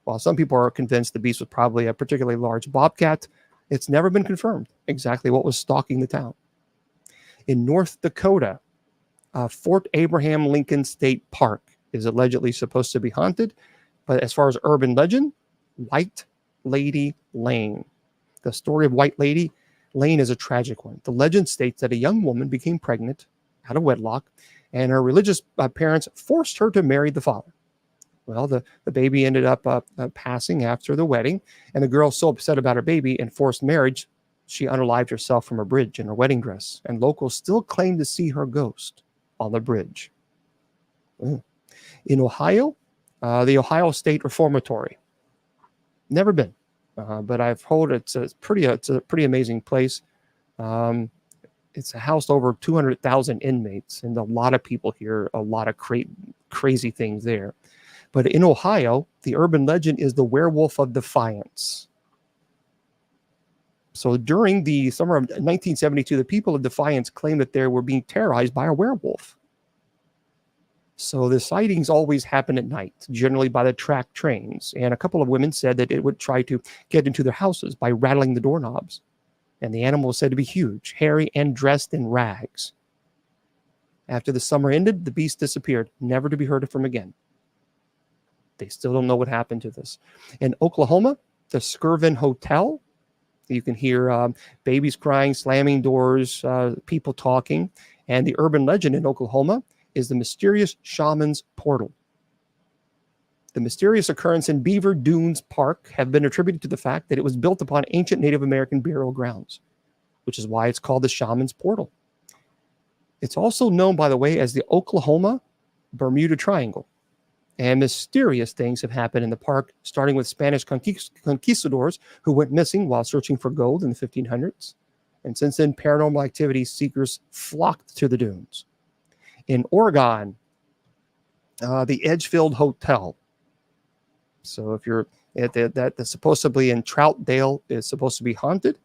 While some people are convinced the beast was probably a particularly large bobcat, it's never been confirmed exactly what was stalking the town. In North Dakota, Fort Abraham Lincoln State Park is allegedly supposed to be haunted. But as far as urban legend, White Lady Lane. The story of White Lady Lane is a tragic one. The legend states that a young woman became pregnant out of wedlock, and her religious parents forced her to marry the father. Well, the baby ended up passing after the wedding, and the girl, so upset about her baby and forced marriage, she unalived herself from a bridge in her wedding dress, and locals still claim to see her ghost on the bridge. In Ohio, the Ohio State Reformatory. Never been, but I've heard it's a pretty amazing place. It's housed over 200,000 inmates, and a lot of people here, a lot of crazy things there. But in Ohio, the urban legend is the werewolf of Defiance. So during the summer of 1972, the people of Defiance claimed that they were being terrorized by a werewolf. So the sightings always happen at night, generally by the track trains. And a couple of women said that it would try to get into their houses by rattling the doorknobs. And the animal was said to be huge, hairy, and dressed in rags. After the summer ended, the beast disappeared, never to be heard from again. They still don't know what happened to this. In Oklahoma, the Skirvin Hotel. You can hear babies crying, slamming doors, people talking. And the urban legend in Oklahoma is the mysterious Shaman's Portal. The mysterious occurrence in Beaver Dunes Park have been attributed to the fact that it was built upon ancient Native American burial grounds, which is why it's called the Shaman's Portal. It's also known, by the way, as the Oklahoma Bermuda Triangle. And mysterious things have happened in the park, starting with Spanish conquistadors who went missing while searching for gold in the 1500s. And since then, paranormal activity seekers flocked to the dunes. In Oregon, the Edgefield Hotel. So if you're at that's supposedly in Troutdale, is supposed to be haunted.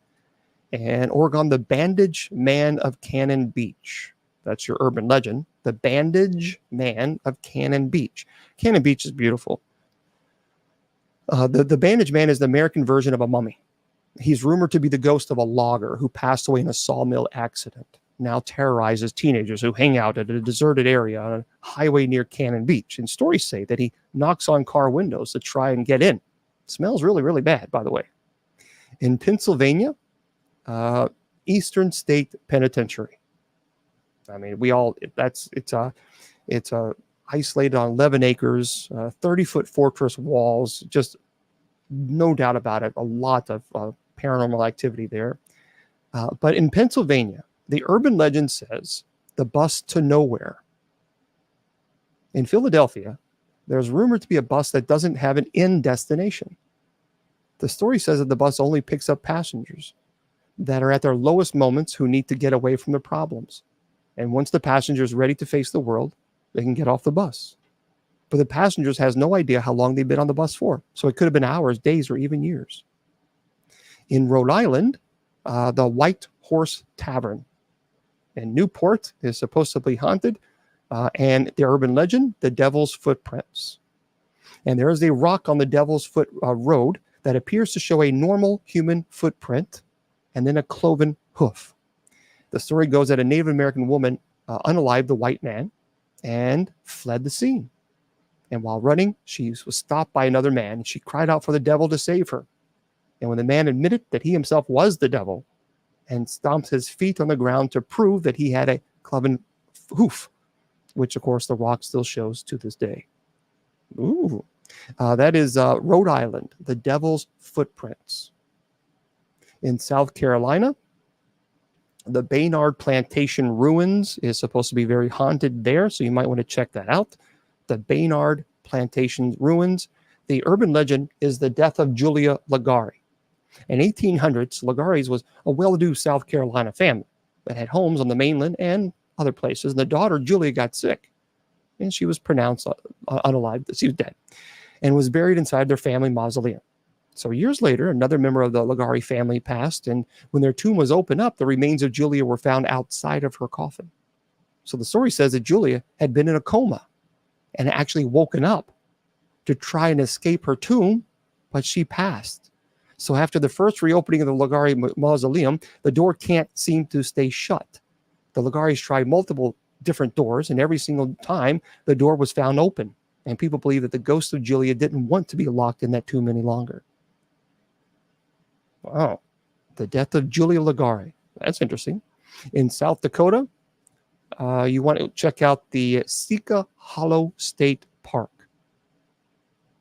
And Oregon, the Bandage Man of Cannon Beach. That's your urban legend. The Bandage Man of Cannon Beach. Cannon Beach is beautiful. The Bandage Man is the American version of a mummy. He's rumored to be the ghost of a logger who passed away in a sawmill accident. Now terrorizes teenagers who hang out at a deserted area on a highway near Cannon Beach. And stories say that he knocks on car windows to try and get in. It smells really, really bad, by the way. In Pennsylvania, Eastern State Penitentiary. I mean, it's isolated on 11 acres, 30-foot fortress walls, just no doubt about it, a lot of paranormal activity there. But in Pennsylvania, the urban legend says the bus to nowhere. In Philadelphia, there's rumored to be a bus that doesn't have an end destination. The story says that the bus only picks up passengers that are at their lowest moments who need to get away from their problems. And once the passenger is ready to face the world, they can get off the bus. But the passengers has no idea how long they've been on the bus for. So it could have been hours, days, or even years. In Rhode Island, the White Horse Tavern in Newport is supposed to be haunted. And the urban legend, the Devil's Footprints. And there is a rock on the Devil's Foot Road that appears to show a normal human footprint and then a cloven hoof. The story goes that a Native American woman unalived the white man and fled the scene. And while running, she was stopped by another man, and she cried out for the devil to save her. And when the man admitted that he himself was the devil and stomped his feet on the ground to prove that he had a cloven hoof, which, of course, the rock still shows to this day. Ooh. That is Rhode Island, the Devil's Footprints. In South Carolina, the Baynard Plantation Ruins is supposed to be very haunted there, so you might want to check that out. The Baynard Plantation Ruins. The urban legend is the death of Julia Ligari. In 1800s, Ligari's was a well-to-do South Carolina family that had homes on the mainland and other places. And the daughter, Julia, got sick, and she was pronounced unalive. She was dead, and was buried inside their family mausoleum. So years later, another member of the Ligari family passed, and when their tomb was opened up, the remains of Julia were found outside of her coffin. So the story says that Julia had been in a coma and actually woken up to try and escape her tomb, but she passed. So after the first reopening of the Ligari mausoleum, the door can't seem to stay shut. The Ligaris tried multiple different doors, and every single time the door was found open. And people believe that the ghost of Julia didn't want to be locked in that tomb any longer. Wow. The death of Julia Ligari. That's interesting. In South Dakota, you want to check out the Sika Hollow State Park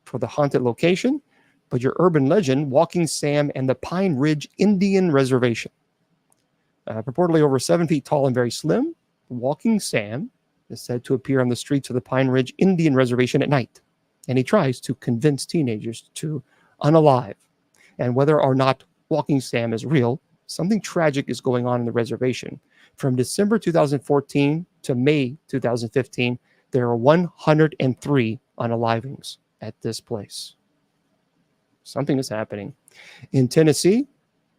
for the haunted location, but your urban legend, Walking Sam and the Pine Ridge Indian Reservation. Purportedly over 7 feet tall and very slim, Walking Sam is said to appear on the streets of the Pine Ridge Indian Reservation at night, and he tries to convince teenagers to unalive. And whether or not Walking Sam is real, something tragic is going on in the reservation. From December 2014 to May 2015, there are 103 unalivings at this place. Something is happening. In Tennessee,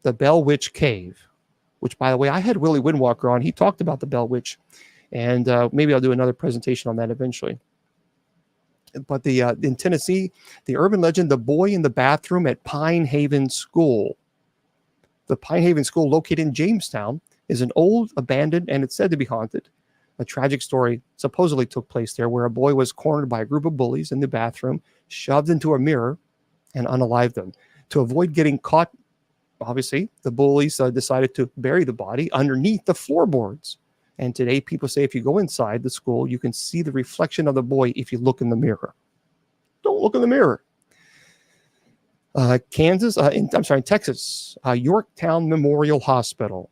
the Bell Witch Cave, which, by the way, I had Willie Windwalker on. He talked about the Bell Witch, and maybe I'll do another presentation on that eventually. But in Tennessee, the urban legend, the boy in the bathroom at Pine Haven School. The Pine Haven School, located in Jamestown, is an old, abandoned, and it's said to be haunted. A tragic story supposedly took place there where a boy was cornered by a group of bullies in the bathroom, shoved into a mirror, and unalived them. To avoid getting caught, obviously, the bullies decided to bury the body underneath the floorboards. And today, people say if you go inside the school, you can see the reflection of the boy if you look in the mirror. Don't look in the mirror. In Texas, Yorktown Memorial Hospital.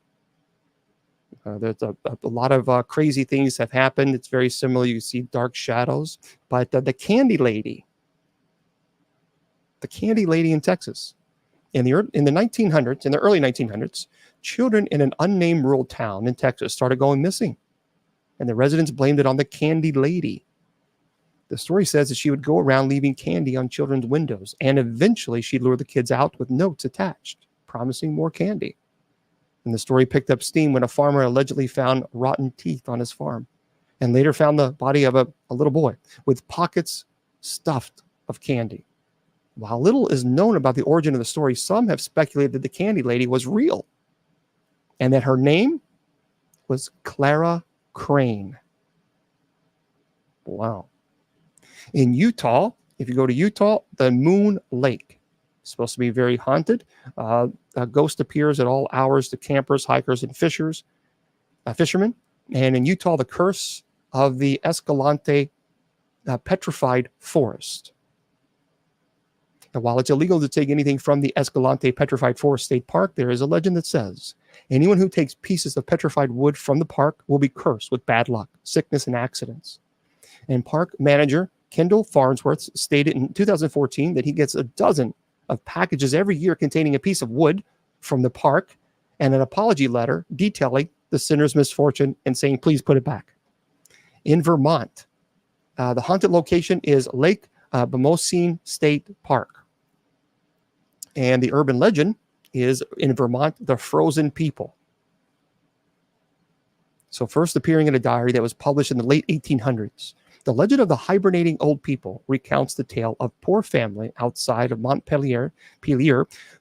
There's a lot of crazy things have happened. It's very similar. You see dark shadows. But the Candy Lady in Texas. In the early 1900s, children in an unnamed rural town in Texas started going missing, and the residents blamed it on the Candy Lady. The story says that she would go around leaving candy on children's windows, and eventually she'd lure the kids out with notes attached, promising more candy. And the story picked up steam when a farmer allegedly found rotten teeth on his farm, and later found the body of a little boy with pockets stuffed of candy. While little is known about the origin of the story, some have speculated that the Candy Lady was real, and that her name was Clara Crane. Wow. In Utah, if you go to Utah, the Moon Lake is supposed to be very haunted. A ghost appears at all hours to campers, hikers, and fishermen. And in Utah, the curse of the Escalante petrified forest. And while it's illegal to take anything from the Escalante Petrified Forest State Park, there is a legend that says anyone who takes pieces of petrified wood from the park will be cursed with bad luck, sickness, and accidents. And park manager Kendall Farnsworth stated in 2014 that he gets a dozen of packages every year containing a piece of wood from the park and an apology letter detailing the sinner's misfortune and saying, please put it back. In Vermont, the haunted location is Lake Bomoseen State Park. And the urban legend is in Vermont, the Frozen People. So first appearing in a diary that was published in the late 1800s, the legend of the hibernating old people recounts the tale of a poor family outside of Montpelier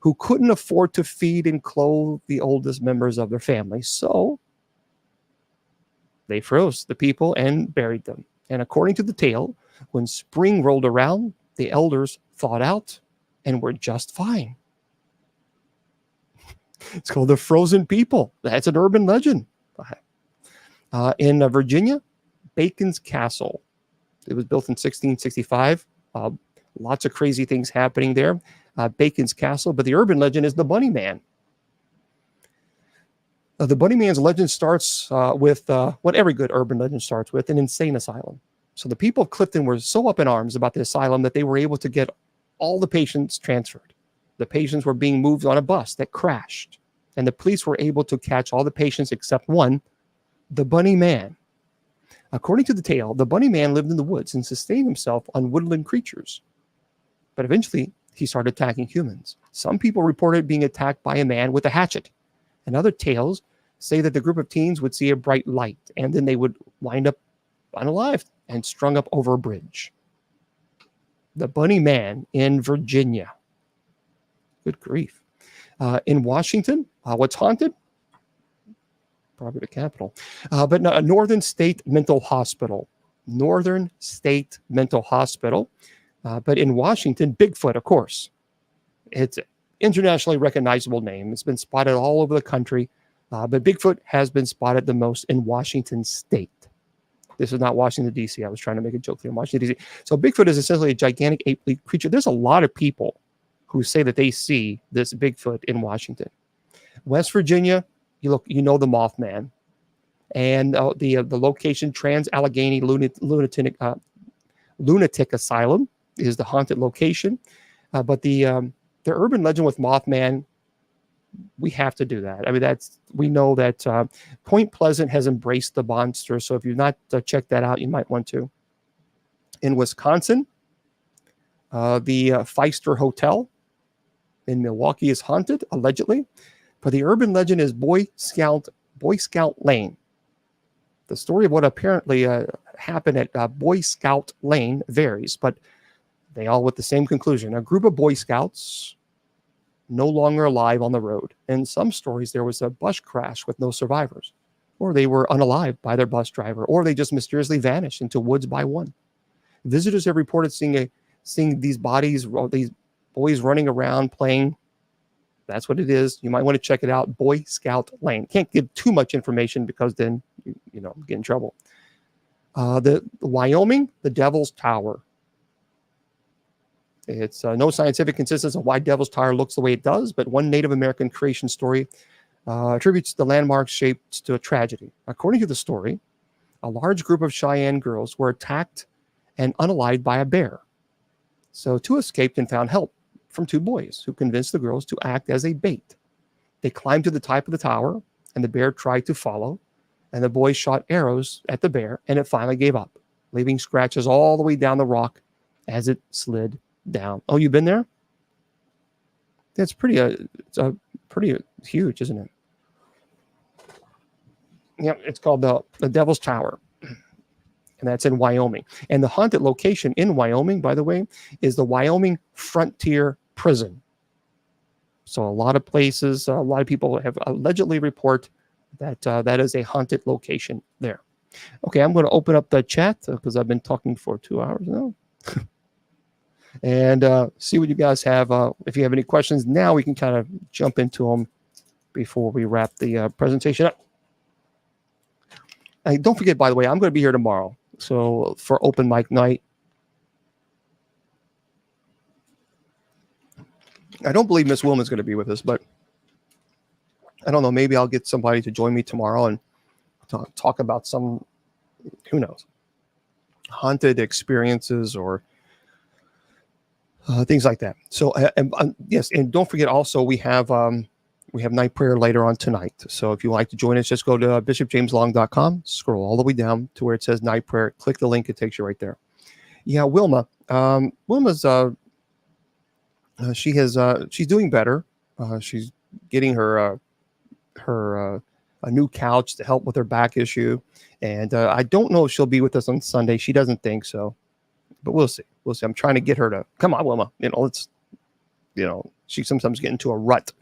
who couldn't afford to feed and clothe the oldest members of their family. So they froze the people and buried them. And according to the tale, when spring rolled around, the elders thawed out and were just fine. It's called the Frozen People. That's an urban legend. In Virginia, Bacon's Castle. It was built in 1665. Lots of crazy things happening there. Bacon's Castle, but the urban legend is the Bunny Man. The Bunny Man's legend starts with what every good urban legend starts with, an insane asylum. So the people of Clifton were so up in arms about the asylum that they were able to get all the patients transferred. The patients were being moved on a bus that crashed, and the police were able to catch all the patients except one, the Bunny Man. According to the tale, the Bunny Man lived in the woods and sustained himself on woodland creatures. But eventually, he started attacking humans. Some people reported being attacked by a man with a hatchet. And other tales say that the group of teens would see a bright light, and then they would wind up unalived and strung up over a bridge. The Bunny Man in Virginia. Good grief. In Washington, what's haunted? Probably the capital. But no, Northern State Mental Hospital. Northern State Mental Hospital. But in Washington, Bigfoot, of course. It's an internationally recognizable name. It's been spotted all over the country. But Bigfoot has been spotted the most in Washington State. This is not Washington, D.C. I was trying to make a joke here. Washington, D.C. So Bigfoot is essentially a gigantic ape-like creature. There's a lot of people who say that they see this Bigfoot in Washington. West Virginia, you know the Mothman. And the location, Trans-Allegheny Lunatic Asylum, is the haunted location. But the urban legend with Mothman, we have to do that. I mean, we know that Point Pleasant has embraced the monster. So if you've not checked that out, you might want to. In Wisconsin, the Pfister Hotel in Milwaukee is haunted, allegedly. But the urban legend is Boy Scout Lane. The story of what apparently happened at Boy Scout Lane varies, but they all with the same conclusion. A group of Boy Scouts no longer alive on the road. In some stories, there was a bus crash with no survivors, or they were unalived by their bus driver, or they just mysteriously vanished into woods by one. Visitors have reported seeing these bodies, these boys running around playing. That's what it is. You might want to check it out. Boy Scout Lane. Can't give too much information because then you get in trouble. The Wyoming, the Devil's Tower. It's no scientific consensus of why Devil's Tower looks the way it does, but one Native American creation story attributes the landmark's shape to a tragedy. According to the story, a large group of Cheyenne girls were attacked and unalived by a bear. So two escaped and found help from two boys who convinced the girls to act as a bait. They climbed to the top of the tower, and the bear tried to follow, and the boys shot arrows at the bear, and it finally gave up, leaving scratches all the way down the rock as it slid down. Oh, you've been there? It's pretty huge, isn't it? Yeah, it's called the Devil's Tower, and that's in Wyoming. And the haunted location in Wyoming, by the way, is the Wyoming Frontier Prison. So a lot of places, a lot of people have allegedly report that that is a haunted location there. Okay, I'm going to open up the chat because I've been talking for 2 hours now. And see what you guys have. If you have any questions now, we can kind of jump into them before we wrap the presentation up. And don't forget, by the way, I'm going to be here tomorrow. So for open mic night, I don't believe Miss Wilma's going to be with us, but I don't know. Maybe I'll get somebody to join me tomorrow and talk about some, who knows, haunted experiences or things like that. So yes, and don't forget also we have night prayer later on tonight. So if you like to join us, just go to bishopjameslong.com, scroll all the way down to where it says night prayer, click the link, it takes you right there. Yeah, Wilma. Wilma's she's doing better. She's getting her a new couch to help with her back issue, and I don't know if she'll be with us on Sunday. She doesn't think so, but we'll see. We'll see. I'm trying to get her to come on, Wilma. She sometimes get into a rut.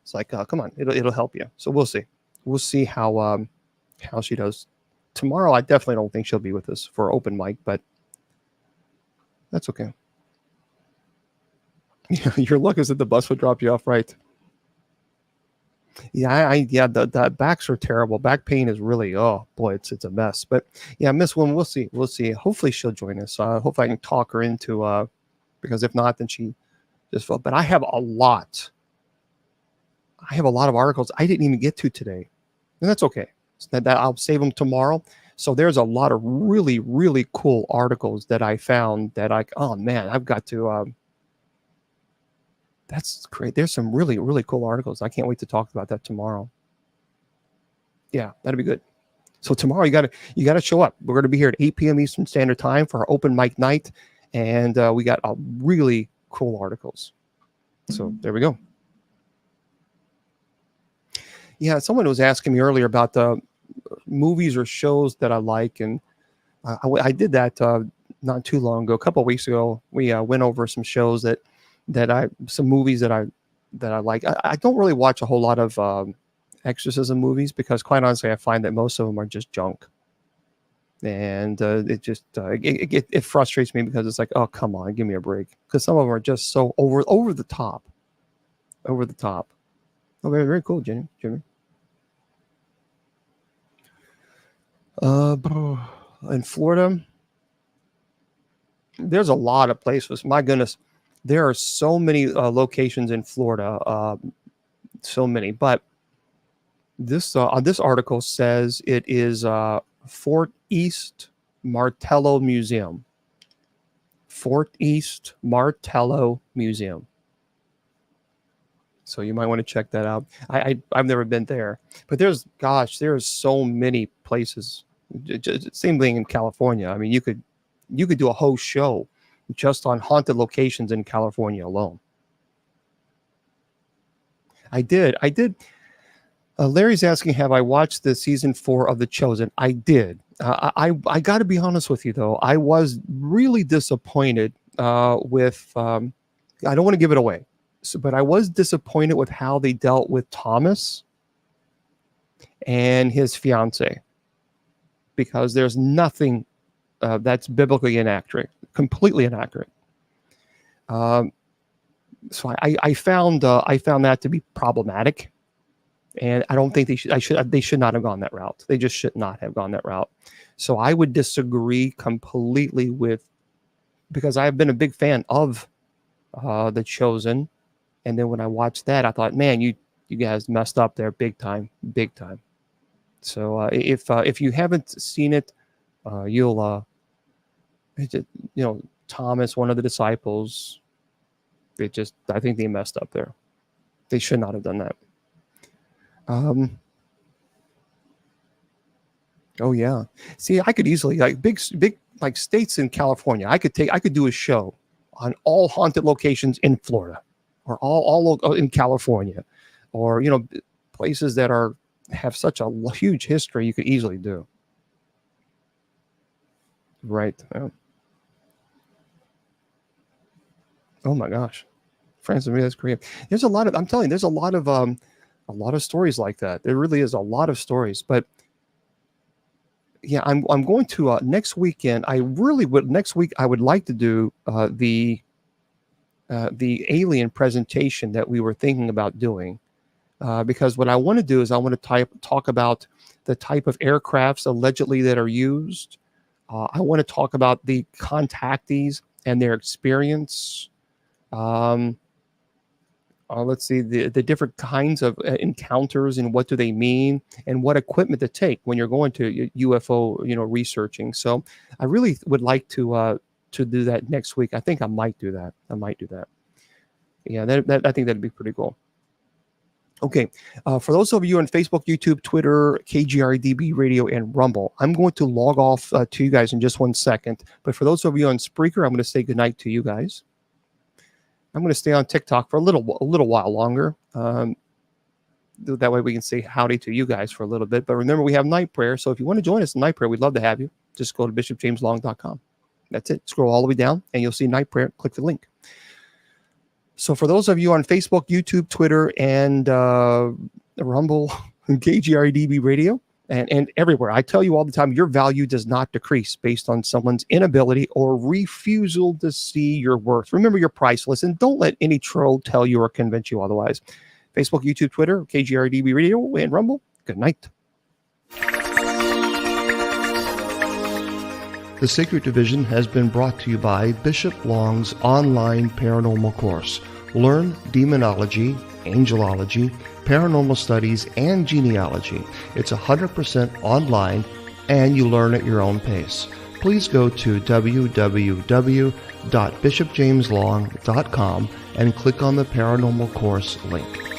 It's like, come on, it'll help you. So we'll see. We'll see how she does tomorrow. I definitely don't think she'll be with us for open mic, but that's okay. Your luck is that the bus would drop you off, right? Yeah, the backs are terrible. Back pain is really, oh boy, it's a mess. But yeah, Miss Woman, we'll see. Hopefully she'll join us. Hopefully I can talk her into because if not, then she just felt. But I have a lot. I have a lot of articles I didn't even get to today, and that's okay. So that I'll save them tomorrow. So there's a lot of really, really cool articles that I found that oh man, I've got to. That's great. There's some really, really cool articles. I can't wait to talk about that tomorrow. Yeah, that'd be good. So tomorrow you gotta show up. We're gonna be here at 8 p.m. Eastern Standard Time for our open mic night, and we got really cool articles. So there we go. Yeah, someone was asking me earlier about the movies or shows that I like, and I did that not too long ago. A couple of weeks ago, we went over some shows some movies that I like. I don't really watch a whole lot of exorcism movies because, quite honestly, I find that most of them are just junk, and it just it frustrates me because it's like, oh come on, give me a break, because some of them are just so over the top. Oh, very, very cool, Jimmy. In Florida, there's a lot of places. My goodness, there are so many locations in Florida. So many, but this article says it is Fort East Martello Museum. Fort East Martello Museum. So you might want to check that out. I've never been there, but there's so many places. Same thing in California. I mean, you could do a whole show just on haunted locations in California alone. I did. Larry's asking, have I watched the season 4 of The Chosen? I did. I got to be honest with you, though. I was really disappointed with. I don't want to give it away, but I was disappointed with how they dealt with Thomas and his fiance, because there's nothing that's biblically inaccurate, completely inaccurate. So I found that to be problematic. And I don't think they should not have gone that route. They just should not have gone that route. So I would disagree completely because I have been a big fan of The Chosen. And then when I watched that, I thought, man, you guys messed up there big time. So if you haven't seen it, you'll, Thomas, one of the disciples, I think they messed up there. They should not have done that. Oh yeah. See, I could easily, like big like states in California. I could do a show on all haunted locations in Florida, or all in California, or places that have such a huge history. You could easily do. Right. Yeah. Oh my gosh, France and me, that's Korea. There's a lot of stories like that. There really is a lot of stories. But yeah, I'm going to next weekend. Next week I would like to do the alien presentation that we were thinking about doing, because what I want to do is I want to talk about the type of aircrafts allegedly that are used. I want to talk about the contactees and their experience. Let's see the different kinds of encounters and what do they mean, and what equipment to take when you're going to UFO, researching. So I really would like to do that next week. I think I might do that. Yeah, that I think that'd be pretty cool. Okay, for those of you on Facebook, YouTube, Twitter, KGRDB Radio, and Rumble, I'm going to log off to you guys in just 1 second. But for those of you on Spreaker, I'm going to say goodnight to you guys. I'm going to stay on TikTok for a little while longer. That way we can say howdy to you guys for a little bit. But remember, we have night prayer. So if you want to join us in night prayer, we'd love to have you. Just go to bishopjameslong.com. That's it. Scroll all the way down and you'll see night prayer. Click the link. So for those of you on Facebook, YouTube, Twitter, and Rumble, and KGRDB Radio, and everywhere, I tell you all the time, your value does not decrease based on someone's inability or refusal to see your worth. Remember, you're priceless, and don't let any troll tell you or convince you otherwise. Facebook, YouTube, Twitter, KGRDB Radio, and Rumble. Good night. The Sacred Division has been brought to you by Bishop Long's online paranormal course. Learn demonology, angelology, paranormal studies, and genealogy. It's 100% online, and you learn at your own pace. Please go to www.bishopjameslong.com and click on the paranormal course link.